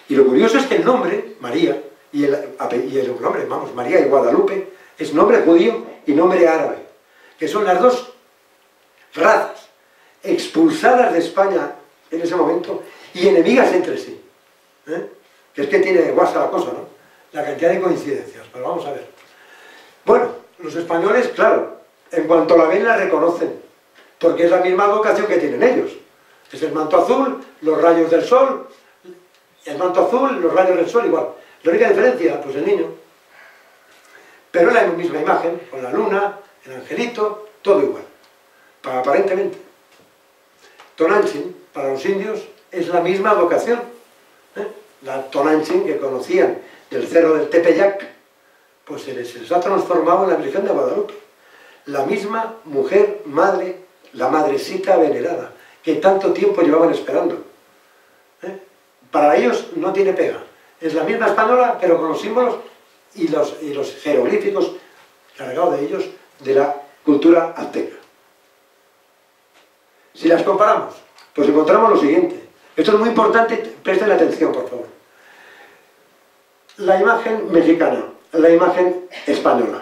Y lo curioso es que el nombre, María, y el nombre, vamos, María y Guadalupe, es nombre judío y nombre árabe, que son las dos razas expulsadas de España en ese momento y enemigas entre sí. Que es que tiene guasa la cosa, ¿no? La cantidad de coincidencias, pero vamos a ver. Bueno, los españoles, claro, en cuanto la ven la reconocen, porque es la misma vocación que tienen ellos. Es el manto azul, los rayos del sol, el manto azul, los rayos del sol igual. La única diferencia, pues el niño. Pero es la misma imagen, con la luna, el angelito, todo igual, aparentemente. Tonantzin, para los indios, es la misma vocación. La Tonantzin que conocían del cerro del Tepeyac, pues se les ha transformado en la Virgen de Guadalupe. La misma mujer, madre, la madrecita venerada, que tanto tiempo llevaban esperando. Para ellos no tiene pega. Es la misma española, pero con los símbolos y los jeroglíficos cargados de ellos de la cultura azteca. Si las comparamos, pues encontramos lo siguiente. Esto es muy importante, presten atención, por favor. La imagen mexicana, la imagen española.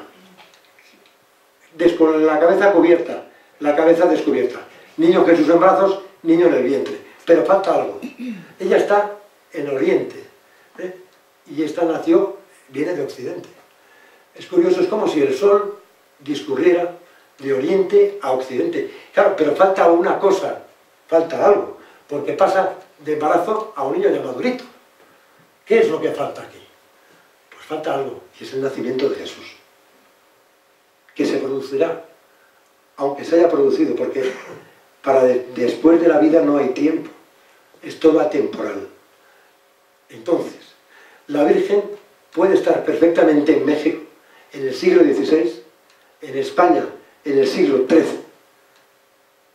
Con la cabeza cubierta, la cabeza descubierta. Niño Jesús en brazos, niño en el vientre. Pero falta algo. Ella está en Oriente, y esta viene de Occidente. Es curioso, es como si el sol discurriera de Oriente a Occidente. Claro, pero falta una cosa, falta algo, porque pasa de embarazo a un niño ya madurito. ¿Qué es lo que falta aquí? Pues falta algo, y es el nacimiento de Jesús, que se producirá, aunque se haya producido, porque después de la vida no hay tiempo, es todo atemporal. Entonces, la Virgen puede estar perfectamente en México en el siglo XVI, en España en el siglo XIII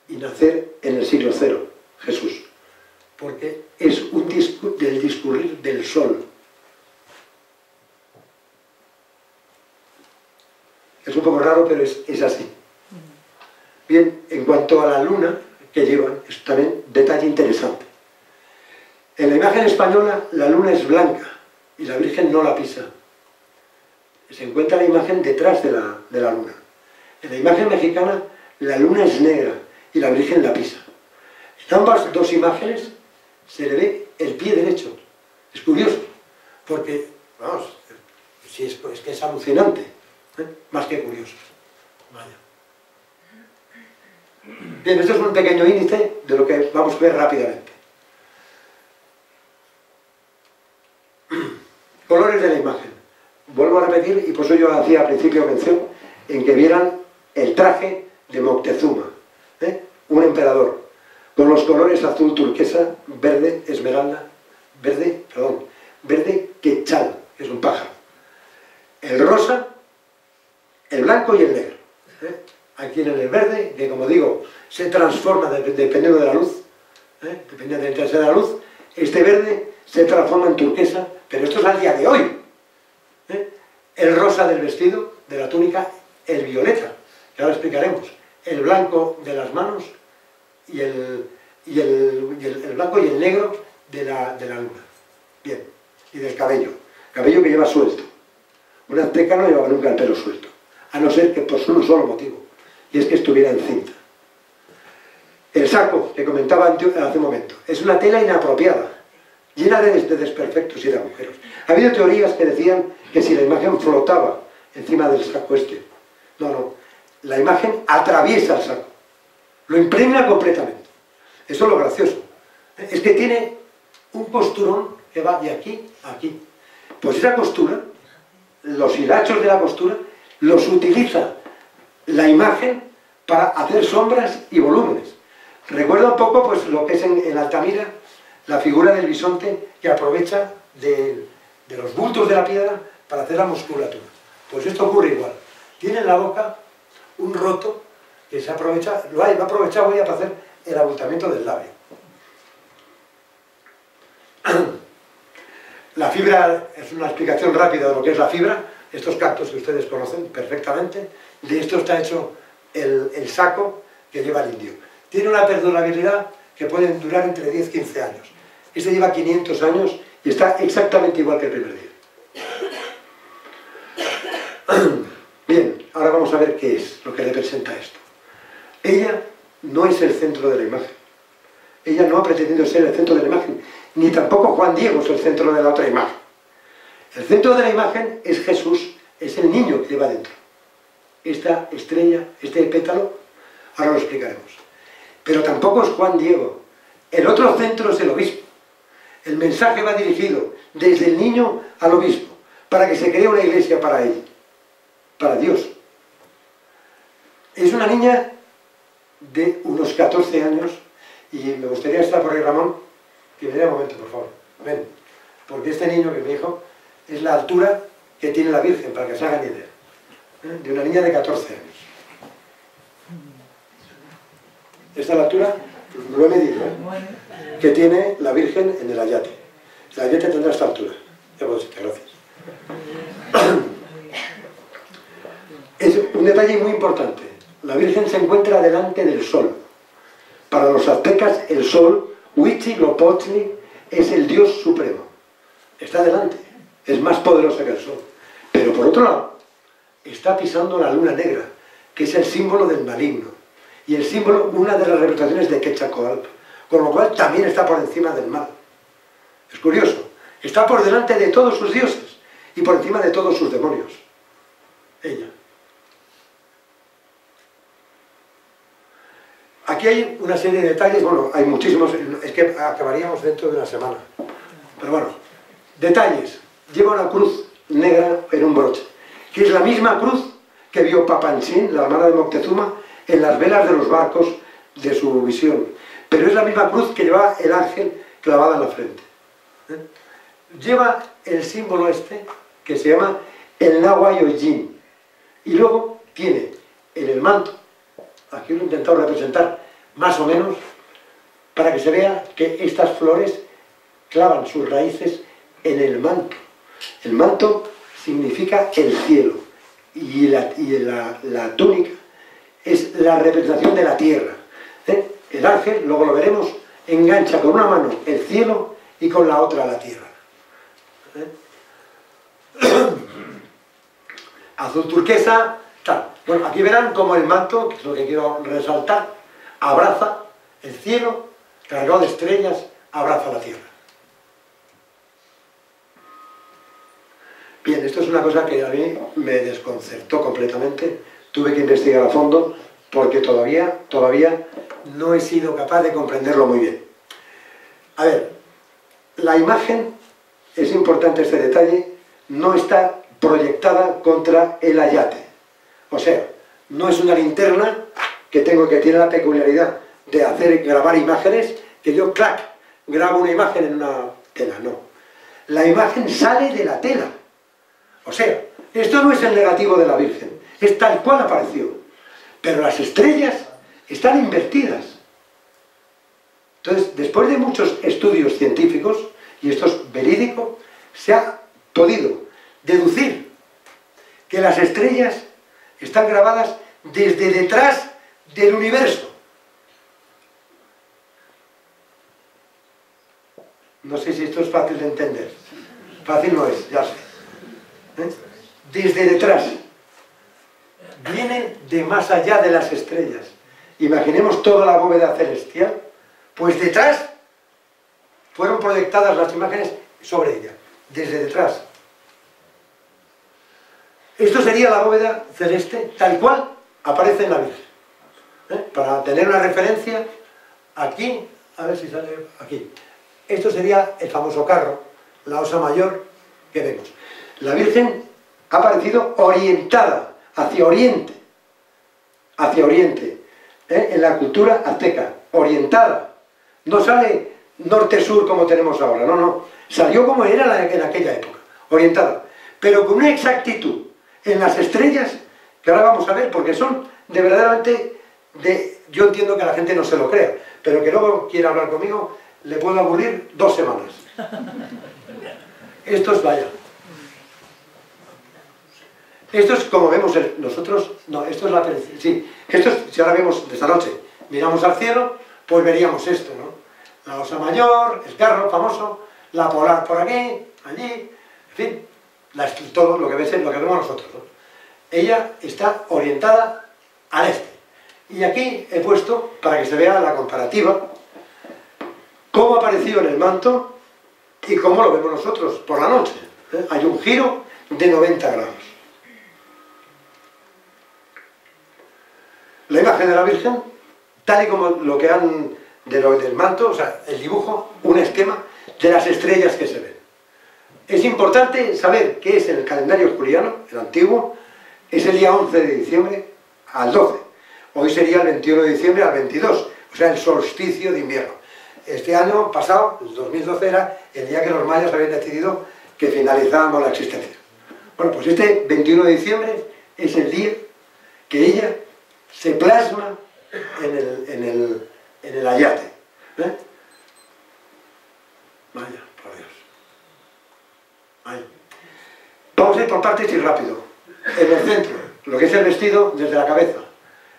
y nacer en el siglo cero, Jesús, porque es del discurrir del sol. Es un poco raro, pero es así. Bien, en cuanto a la luna que llevan, es también detalle interesante. En la imagen española la luna es blanca y la Virgen no la pisa. Se encuentra la imagen detrás de la luna. En la imagen mexicana la luna es negra y la Virgen la pisa. En ambas dos imágenes se le ve el pie derecho. Es curioso, porque, vamos, es que es alucinante, más que curioso. Vaya. Bien, esto es un pequeño índice de lo que vamos a ver rápidamente. Colores de la imagen. Vuelvo a repetir, y por eso yo hacía al principio mención, en que vieran el traje de Moctezuma, un emperador, con los colores azul turquesa, verde esmeralda, verde quetzal, que es un pájaro, el rosa, el blanco y el negro. aquí en el verde, que como digo, se transforma dependiendo de la luz, dependiendo de la intensidad de la luz. Este verde se transforma en turquesa, pero esto es al día de hoy. El rosa del vestido, de la túnica, el violeta, que ahora explicaremos, el blanco de las manos y el blanco y el negro de la luna. Bien, y del cabello que lleva suelto. Una azteca no llevaba nunca el pelo suelto, a no ser que por un solo motivo, y es que estuviera encinta. El saco, que comentaba hace un momento, es una tela inapropiada, llena de desperfectos y de agujeros. Ha habido teorías que decían que si la imagen flotaba encima del saco este, no, la imagen atraviesa el saco, lo impregna completamente. Eso es lo gracioso. Es que tiene un costurón que va de aquí a aquí. Pues esa costura, los hilachos de la costura, los utiliza la imagen para hacer sombras y volúmenes. Recuerda un poco pues, lo que es en Altamira, la figura del bisonte que aprovecha de los bultos de la piedra para hacer la musculatura. Pues esto ocurre igual. Tiene en la boca un roto que se aprovecha, lo ha aprovechado ella para hacer el abultamiento del labio. La fibra es una explicación rápida de lo que es la fibra. Estos cactus que ustedes conocen perfectamente, de esto está hecho el saco que lleva el indio. Tiene una perdurabilidad que puede durar entre 10 y 15 años. Este lleva 500 años y está exactamente igual que el primer día. Bien, ahora vamos a ver qué es lo que representa esto. Ella no es el centro de la imagen. Ella no ha pretendido ser el centro de la imagen, ni tampoco Juan Diego es el centro de la otra imagen. El centro de la imagen es Jesús, es el niño que lleva dentro. Esta estrella, este pétalo, ahora lo explicaremos. Pero tampoco es Juan Diego. El otro centro es el obispo. El mensaje va dirigido desde el niño al obispo, para que se cree una iglesia para él, para Dios. Es una niña de unos 14 años, y me gustaría estar por ahí, Ramón, que me dé un momento, por favor. Ven, porque este niño que es mi hijo es la altura que tiene la Virgen, para que se hagan idea. De una niña de 14 años. Esta es la altura, lo he medido, que tiene la Virgen en el ayate. El ayate tendrá esta altura. Ya puedo decirte, gracias. Es un detalle muy importante. La Virgen se encuentra delante del sol. Para los aztecas, el sol, Huitzilopochtli, es el dios supremo. Está delante. Es más poderosa que el sol. Pero por otro lado, está pisando la luna negra, que es el símbolo del maligno. Y el símbolo, una de las representaciones de Quetzalcóatl. Con lo cual también está por encima del mal. Es curioso. Está por delante de todos sus dioses y por encima de todos sus demonios. Ella. Aquí hay una serie de detalles, bueno, hay muchísimos, es que acabaríamos dentro de una semana. Pero bueno, detalles. Lleva una cruz negra en un broche, que es la misma cruz que vio Papanchín, la hermana de Moctezuma, en las velas de los barcos de su visión. Pero es la misma cruz que lleva el ángel clavada en la frente. Lleva el símbolo este, que se llama el Nahuayojin. Y luego tiene en el manto, aquí lo he intentado representar más o menos, para que se vea que estas flores clavan sus raíces en el manto. El manto significa el cielo, y la túnica es la representación de la tierra. El ángel, luego lo veremos, engancha con una mano el cielo y con la otra la tierra. Azul turquesa, tal. Bueno, aquí verán cómo el manto, que es lo que quiero resaltar, abraza el cielo, cargado de estrellas, abraza la tierra. Bien, esto es una cosa que a mí me desconcertó completamente. Tuve que investigar a fondo porque todavía no he sido capaz de comprenderlo muy bien. A ver, la imagen, es importante este detalle, no está proyectada contra el ayate. O sea, no es una linterna que tiene la peculiaridad de grabar imágenes, que yo, clac, grabo una imagen en una tela, no. La imagen sale de la tela. O sea, esto no es el negativo de la Virgen, es tal cual apareció. pero las estrellas están invertidas. Entonces, después de muchos estudios científicos, y esto es verídico, se ha podido deducir que las estrellas están grabadas desde detrás del universo. No sé si esto es fácil de entender. Fácil no es, ya sé. Desde detrás. Vienen de más allá de las estrellas. Imaginemos toda la bóveda celestial, pues detrás fueron proyectadas las imágenes sobre ella, desde detrás. Esto sería la bóveda celeste tal cual aparece en la Virgen. Para tener una referencia, aquí, a ver si sale aquí. Esto sería el famoso carro, la Osa Mayor que vemos. La Virgen ha aparecido orientada hacia oriente, en la cultura azteca, orientada. No sale norte-sur como tenemos ahora, no. Salió como era en aquella época, orientada. Pero con una exactitud en las estrellas, que ahora vamos a ver, porque son de verdaderamente, yo entiendo que la gente no se lo crea, pero que luego quiera hablar conmigo, le puedo aburrir 2 semanas. Esto es, vaya. Esto es como vemos nosotros, no, esto es la, sí, esto es, si ahora vemos esta noche, miramos al cielo, pues veríamos esto, ¿no? La Osa Mayor, el carro famoso, la polar por aquí, allí, en fin, todo lo que vemos nosotros, ¿no? Ella está orientada al este. Y aquí he puesto, para que se vea la comparativa, cómo ha aparecido en el manto y cómo lo vemos nosotros por la noche. Hay un giro de 90 grados. La imagen de la Virgen, tal y como lo que han del manto, o sea, el dibujo, un esquema de las estrellas que se ven. Es importante saber que es el calendario juliano, el antiguo, es el día 11 de diciembre al 12. Hoy sería el 21 de diciembre al 22, o sea, el solsticio de invierno. Este año pasado, el 2012, era el día que los mayas habían decidido que finalizábamos la existencia. Bueno, pues este 21 de diciembre es el día que ella se plasma en el ayate. Vaya, por Dios. Vaya. Vamos a ir por partes y rápido. En el centro, lo que es el vestido desde la cabeza.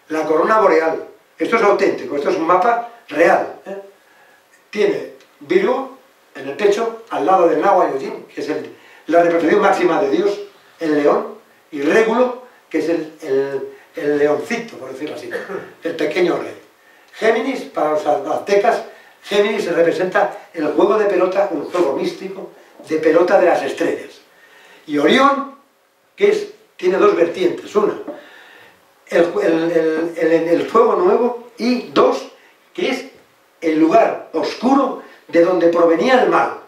La corona boreal. Esto es auténtico, esto es un mapa real. Tiene Virgo en el pecho, al lado del Náhuatl Yojin, que es la representación máxima de Dios, el león, y Régulo, que es el leoncito, por decirlo así, el pequeño rey. Géminis, para los aztecas, Géminis se representa el juego de pelota, un juego místico de pelota de las estrellas. Y Orión, que tiene 2 vertientes, una, el fuego nuevo, y 2, que es el lugar oscuro de donde provenía el mal.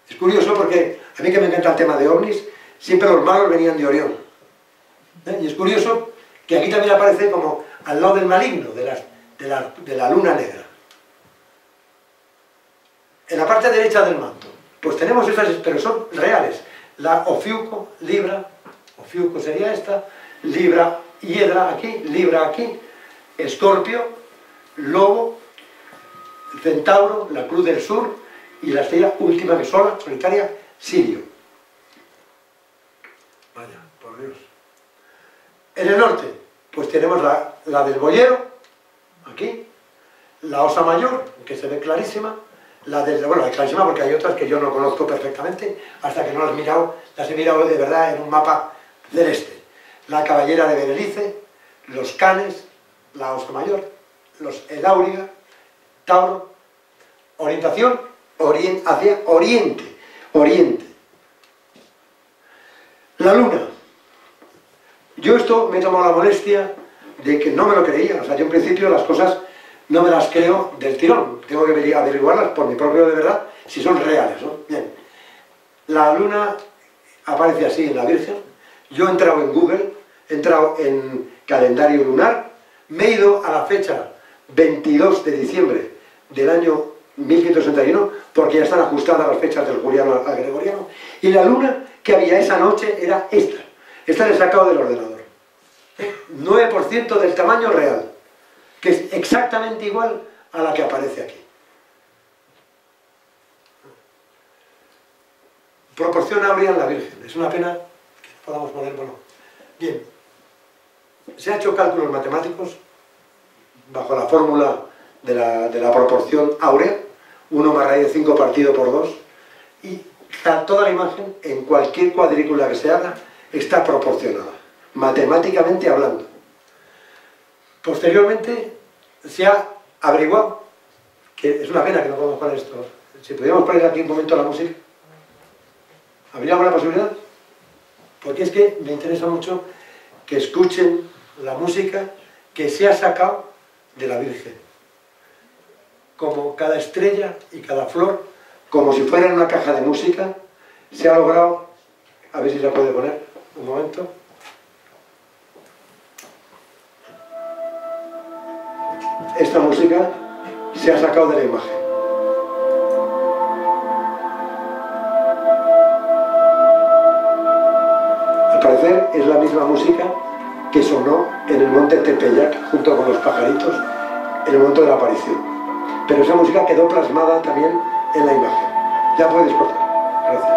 Es curioso porque a mí que me encanta el tema de ovnis, siempre los malos venían de Orión. Y es curioso que aquí también aparece como al lado del maligno, de la luna negra. En la parte derecha del manto, pues tenemos estas, pero son reales. La Ofiuco, Libra, Ofiuco sería esta, Libra, Hiedra aquí, Libra aquí, Escorpio, Lobo, Centauro, la Cruz del Sur y la estrella última que sola, solitaria, Sirio. Vaya, por Dios. En el norte, pues tenemos la del boyero, aquí, la Osa Mayor, que se ve clarísima, bueno, clarísima porque hay otras que yo no conozco perfectamente, hasta que no las he mirado de verdad en un mapa celeste. La Caballera de Berenice, los Canes, la Osa Mayor, el Áuriga, Tauro, orientación hacia oriente. La Luna. Yo esto me he tomado la molestia de que no me lo creía, o sea, yo en principio las cosas no me las creo del tirón, tengo que averiguarlas por mi propio de verdad, si son reales, ¿no? Bien. La Luna aparece así en la Virgen, yo he entrado en Google, he entrado en calendario lunar, me he ido a la fecha 22 de diciembre del año 1561, porque ya están ajustadas las fechas del juliano al gregoriano, y la luna que había esa noche era esta la he sacado del ordenador. 9% del tamaño real, que es exactamente igual a la que aparece aquí. Proporción áurea en la Virgen. Es una pena que podamos poner, bueno. Bien, se han hecho cálculos matemáticos bajo la fórmula de la proporción áurea, 1 más raíz de 5 partido por 2, y toda la imagen, en cualquier cuadrícula que se haga, está proporcionada, matemáticamente hablando. Posteriormente se ha averiguado, que es una pena que no podamos poner esto, si pudiéramos poner aquí un momento la música, ¿habría alguna posibilidad? Porque es que me interesa mucho que escuchen la música que se ha sacado de la Virgen. Como cada estrella y cada flor, como si fuera una caja de música, se ha logrado, a ver si se puede poner, un momento. Esta música se ha sacado de la imagen. Al parecer es la misma música que sonó en el monte Tepeyac junto con los pajaritos en el momento de la aparición. Pero esa música quedó plasmada también en la imagen. Ya puedes cortar. Gracias.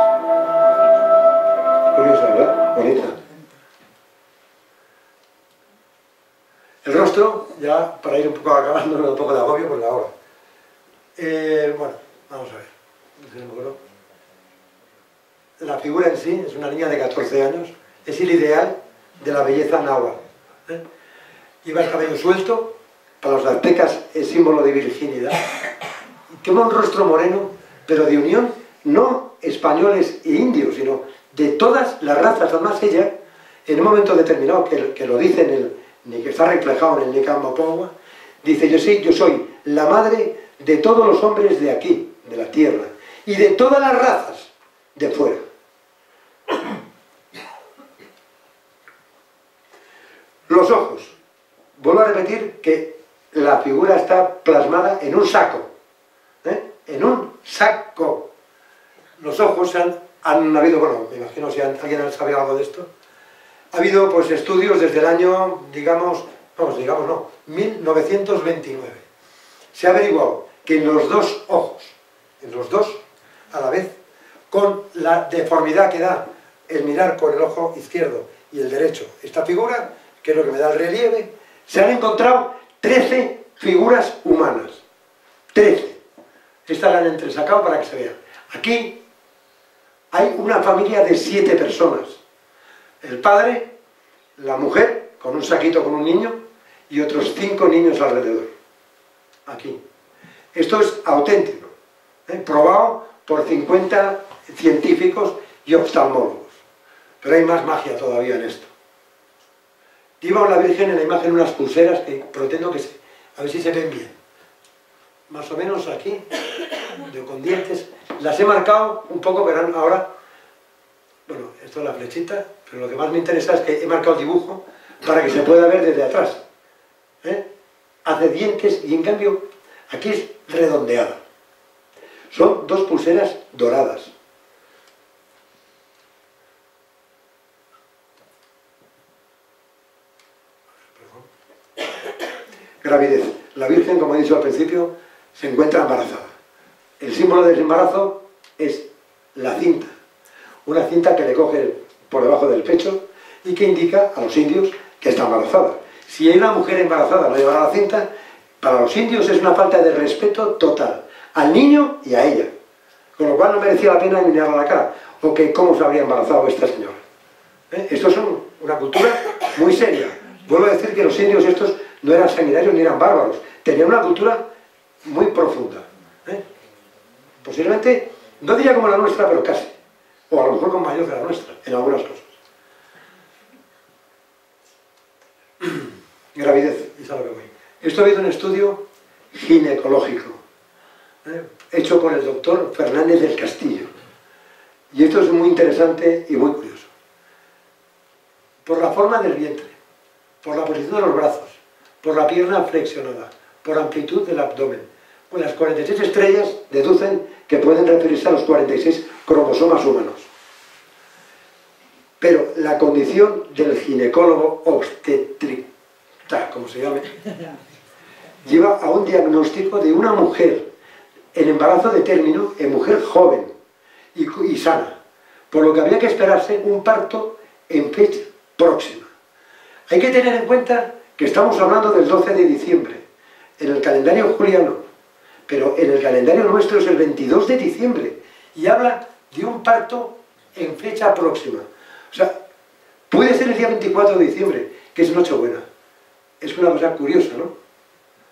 Curiosa, ¿verdad? Bonita. El rostro, ya para ir un poco acabando, un poco de agobio por la hora. Bueno, vamos a ver. La figura en sí es una niña de 14 años. Es el ideal de la belleza náhuatl. Lleva el cabello suelto, para los aztecas es símbolo de virginidad. Tiene un rostro moreno, pero de unión, no españoles e indios, sino de todas las razas. Además ella, en un momento determinado, que lo dice que está reflejado en el Nikamapogua, dice: yo soy la madre de todos los hombres de aquí, de la tierra, y de todas las razas de fuera. Los ojos. Vuelvo a repetir que la figura está plasmada en un saco. En un saco. Los ojos han habido, bueno, me imagino si alguien sabe algo de esto, ha habido pues estudios desde el año, 1929. Se ha averiguado que en los dos ojos, en los dos a la vez, con la deformidad que da el mirar con el ojo izquierdo y el derecho, esta figura, que es lo que me da el relieve, se han encontrado 13 figuras humanas. 13. Esta la han entresacado para que se vea. Aquí hay una familia de 7 personas. El padre, la mujer, con un saquito con un niño, y otros 5 niños alrededor. Aquí. Esto es auténtico. Probado por 50 científicos y oftalmólogos. Pero hay más magia todavía en esto. Lleva la Virgen en la imagen unas pulseras que pretendo que a ver si se ven bien. Más o menos aquí, con dientes. Las he marcado un poco, verán ahora. Bueno, esto es la flechita, pero lo que más me interesa es que he marcado el dibujo para que se pueda ver desde atrás. Hace dientes y en cambio aquí es redondeada. Son 2 pulseras doradas. Gravidez. La Virgen, como he dicho al principio, se encuentra embarazada. El símbolo del embarazo es la cinta. Una cinta que le coge por debajo del pecho y que indica a los indios que está embarazada. Si hay una mujer embarazada no llevará la cinta, para los indios es una falta de respeto total, al niño y a ella. Con lo cual no merecía la pena mirarla a la cara, o que cómo se habría embarazado esta señora. Esto es una cultura muy seria. Vuelvo a decir que los indios estos no eran sanguinarios ni eran bárbaros, tenían una cultura muy profunda. Posiblemente, no diría como la nuestra, pero casi. O a lo mejor con mayor que la nuestra, en algunas cosas. Gravidez, es a lo que voy. Esto ha habido un estudio ginecológico, hecho por el doctor Fernández del Castillo. Y esto es muy interesante y muy curioso. Por la forma del vientre, por la posición de los brazos, por la pierna flexionada, por amplitud del abdomen. Pues las 46 estrellas deducen que pueden referirse a los 46 cromosomas humanos. Pero la condición del ginecólogo obstetrista, como se llame, lleva a un diagnóstico de una mujer en embarazo de término, en mujer joven y sana, por lo que habría que esperarse un parto en fecha próxima. Hay que tener en cuenta que estamos hablando del 12 de diciembre, en el calendario juliano, pero en el calendario nuestro es el 22 de diciembre, y habla de un parto en fecha próxima. O sea, puede ser el día 24 de diciembre, que es Nochebuena. Es una cosa curiosa, ¿no?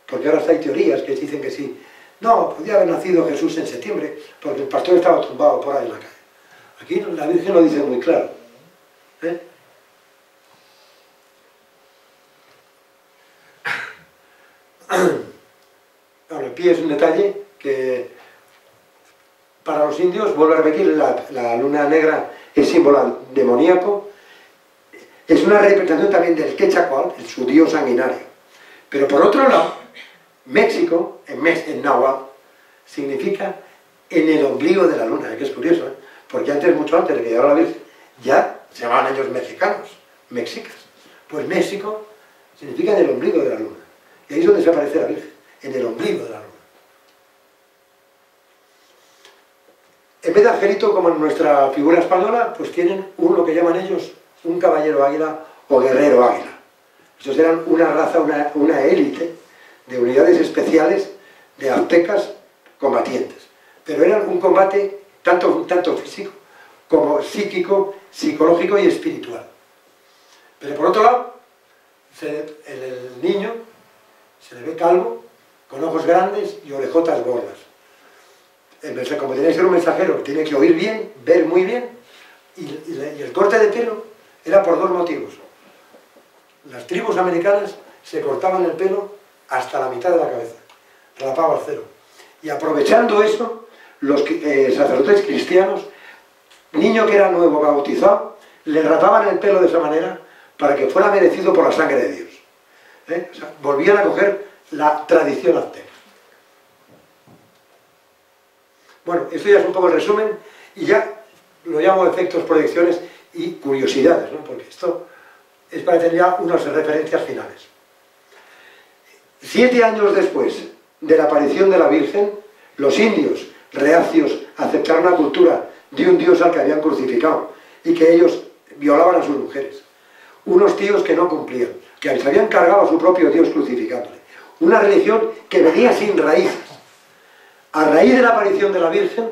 Porque ahora hay teorías que dicen que sí. No, podía haber nacido Jesús en septiembre, porque el pastor estaba tumbado por ahí en la calle. Aquí la Virgen lo dice muy claro. Bueno, el pie es un detalle que para los indios, vuelvo a repetir, la luna negra es símbolo demoníaco, es una representación también del Quetzalcóatl, su dios sanguinario. Pero por otro lado, México, en náhuatl, significa en el ombligo de la luna, que es curioso, ¿eh? Porque mucho antes de que llegara la Virgen, ya se llamaban ellos mexicanos, mexicas. Pues México significa en el ombligo de la luna. Y ahí es donde se aparece la Virgen, en el ombligo de la luna. En vez de angelito, como en nuestra figura española, pues tienen lo que llaman ellos un caballero águila o guerrero águila. Estos eran una raza, una élite de unidades especiales de aztecas combatientes. Pero eran un combate tanto físico como psíquico, psicológico y espiritual. Pero por otro lado, el niño se le ve calvo, con ojos grandes y orejotas gordas. Como tenía que ser un mensajero, tiene que oír bien, ver muy bien, y el corte de pelo era por dos motivos. Las tribus americanas se cortaban el pelo hasta la mitad de la cabeza, rapado al cero. Y aprovechando eso, los sacerdotes cristianos, niño que era nuevo bautizado, le rapaban el pelo de esa manera para que fuera merecido por la sangre de Dios. O sea, volvían a coger la tradición azteca. Bueno, esto ya es un poco el resumen, y ya lo llamo efectos, proyecciones y curiosidades, ¿no? Porque esto es para tener ya unas referencias finales. 7 años después de la aparición de la Virgen, los indios, reacios a aceptar una cultura de un dios al que habían crucificado, y que ellos violaban a sus mujeres. Unos tíos que no cumplían, que se habían cargado a su propio dios crucificándole. Una religión que venía sin raíces. A raíz de la aparición de la Virgen,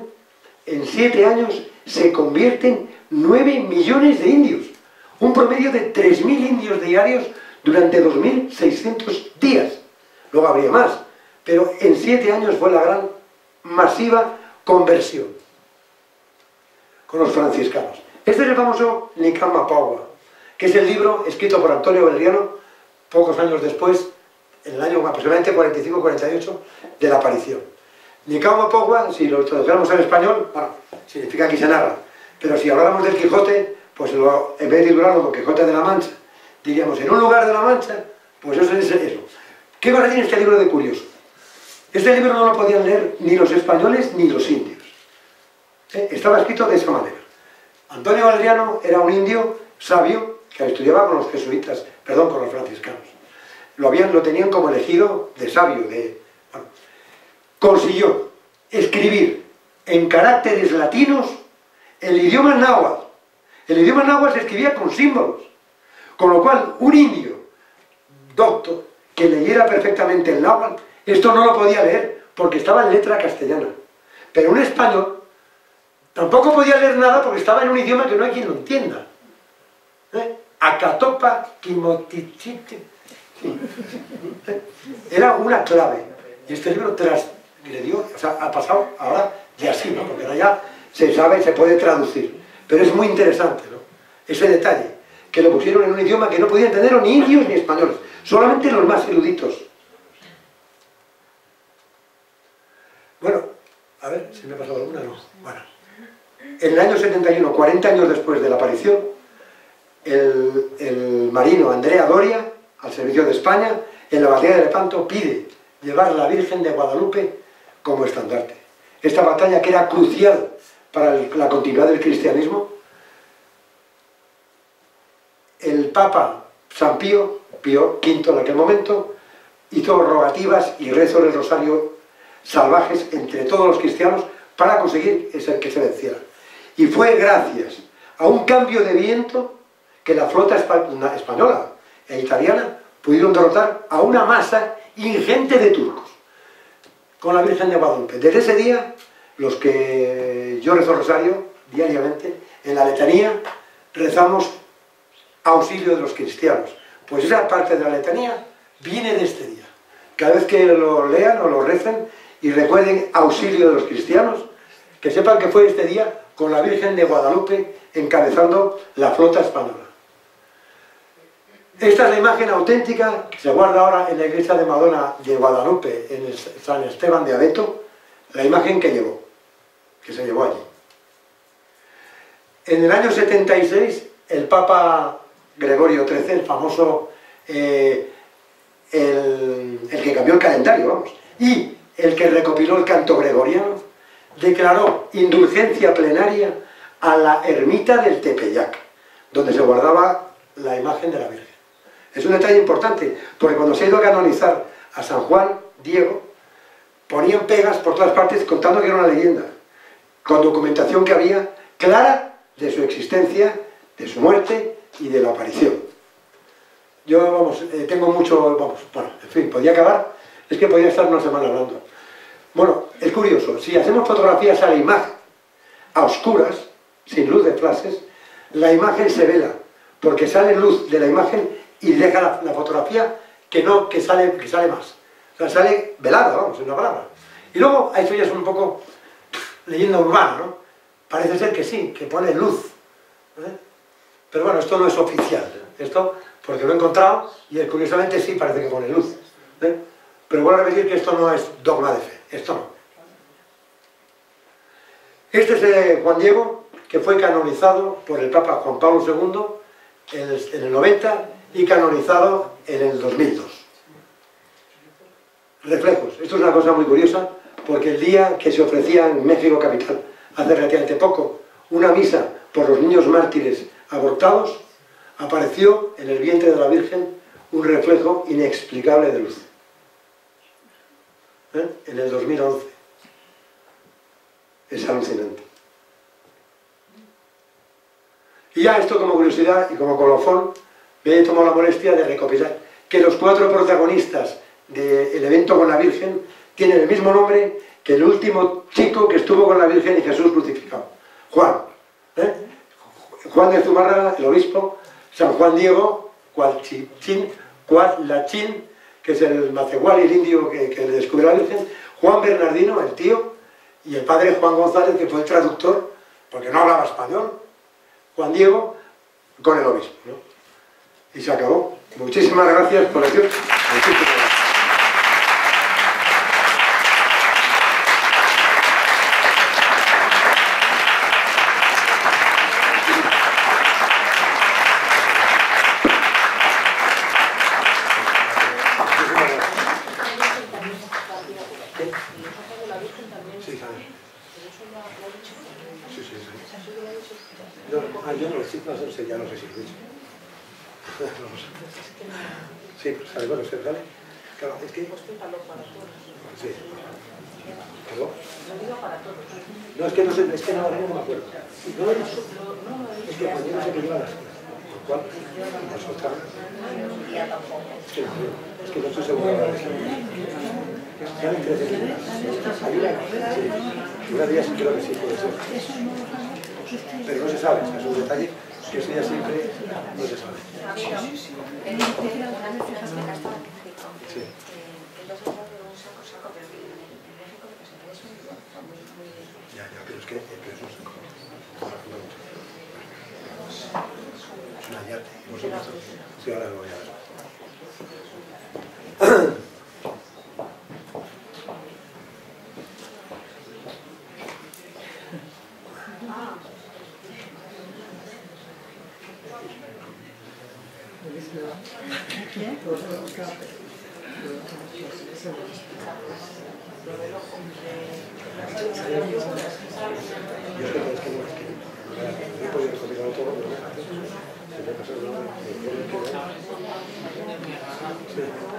en 7 años se convierten 9 millones de indios. Un promedio de 3.000 indios diarios durante 2.600 días. Luego habría más, pero en 7 años fue la gran masiva conversión con los franciscanos. Este es el famoso Nicamapoagua, que es el libro escrito por Antonio Valeriano pocos años después, en el año aproximadamente 45-48 de la aparición. Nicamapoagua, si lo tradujéramos al español, bueno, significa aquí se narra, pero si habláramos del Quijote, pues en vez de titularlo Don Quijote de la Mancha, diríamos en un lugar de la Mancha, pues eso es eso. ¿Qué cosa tiene este libro de curioso? Este libro no lo podían leer ni los españoles ni los indios. Estaba escrito de esa manera. Antonio Valeriano era un indio sabio que estudiaba con los jesuitas, perdón, con los franciscanos. Lo tenían como elegido de sabio, bueno. Consiguió escribir en caracteres latinos el idioma náhuatl. El idioma náhuatl se escribía con símbolos, con lo cual un indio docto que leyera perfectamente el náhuatl, esto no lo podía leer porque estaba en letra castellana. Pero un español tampoco podía leer nada porque estaba en un idioma que no hay quien lo entienda. Acatopa, quimotichite. Era una clave. Y este libro transgredió, o sea, ha pasado ahora ya así, ¿no? Porque ahora ya se sabe, se puede traducir. Pero es muy interesante, ¿no? Ese detalle, que lo pusieron en un idioma que no podían entender ni indios ni españoles, solamente los más eruditos. Bueno, a ver, si me ha pasado alguna, no. Bueno, en el año 71, 40 años después de la aparición, el marino Andrea Doria, al servicio de España, en la batalla de Lepanto, pide llevar a la Virgen de Guadalupe como estandarte. Esta batalla, que era crucial para la continuidad del cristianismo, Papa San Pío V en aquel momento, hizo rogativas y rezos del rosario salvajes entre todos los cristianos para conseguir que se venciera. Y fue gracias a un cambio de viento que la flota española e italiana pudieron derrotar a una masa ingente de turcos con la Virgen de Guadalupe. Desde ese día, los que yo rezo rosario diariamente, en la letanía rezamos auxilio de los cristianos. Pues esa parte de la letanía viene de este día. Cada vez que lo lean o lo recen y recuerden auxilio de los cristianos, que sepan que fue este día con la Virgen de Guadalupe encabezando la flota española. Esta es la imagen auténtica que se guarda ahora en la iglesia de Madonna de Guadalupe, en el San Esteban de Abeto, la imagen que se llevó allí. En el año 76, el Papa Gregorio XIII, el famoso, el que cambió el calendario, vamos, y el que recopiló el canto gregoriano, declaró indulgencia plenaria a la ermita del Tepeyac, donde se guardaba la imagen de la Virgen. Es un detalle importante, porque cuando se ha ido a canonizar a San Juan Diego, ponían pegas por todas partes contando que era una leyenda, con documentación que había clara de su existencia, de su muerte y de la aparición. Yo, vamos, tengo mucho, bueno, en fin, podía acabar, es que podía estar una semana hablando. Bueno, es curioso, si hacemos fotografías a la imagen, a oscuras, sin luz de flashes, la imagen se vela, porque sale luz de la imagen y deja la fotografía que sale más. O sea, sale velada, vamos, en una palabra. Y luego, eso ya es un poco leyenda urbana, ¿no? Parece ser que sí, que pone luz. Pero bueno, esto no es oficial. Esto, porque lo he encontrado, y curiosamente sí parece que pone luz. Pero vuelvo a repetir que esto no es dogma de fe. Esto no. Este es Juan Diego, que fue canonizado por el Papa Juan Pablo II en el 90 y canonizado en el 2002. Reflejos. Esto es una cosa muy curiosa, porque el día que se ofrecía en México capital, hace relativamente poco, una misa por los niños mártires abortados, apareció en el vientre de la Virgen un reflejo inexplicable de luz. En el 2011. Es alucinante. Y ya esto como curiosidad y como colofón, me he tomado la molestia de recopilar que los 4 protagonistas del evento con la Virgen tienen el mismo nombre que el último chico que estuvo con la Virgen y Jesús crucificado. Juan. Juan de Zumárraga, el obispo, San Juan Diego, Cuatlachín, que es el macehual y el indio que le descubrió la Virgen, Juan Bernardino, el tío, y el padre Juan González, que fue el traductor, porque no hablaba español, Juan Diego, con el obispo, ¿no? Y se acabó. Muchísimas gracias por la atención. Yo no sé, ya no sé si lo he dicho. Sí, pues ¿sabes lo que se sale? Claro, es que... Sí. ¿Perdón? Lo digo para todos. No, es que no sé, es que no me acuerdo. No, es que cuando yo no sé qué lleva las cosas. ¿Cuál? ¿Las soltaron? Es que no estoy seguro de eso. ¿Saben 13 libras? ¿Hay una? Sí. Una de ellas creo que sí puede ser. Pero no se sabe, es un detalle que eso ya siempre no se sabe. Sí. Ya, pero es que es un saco. Es una yate. Sí, ahora lo voy a ver. Yo Sí.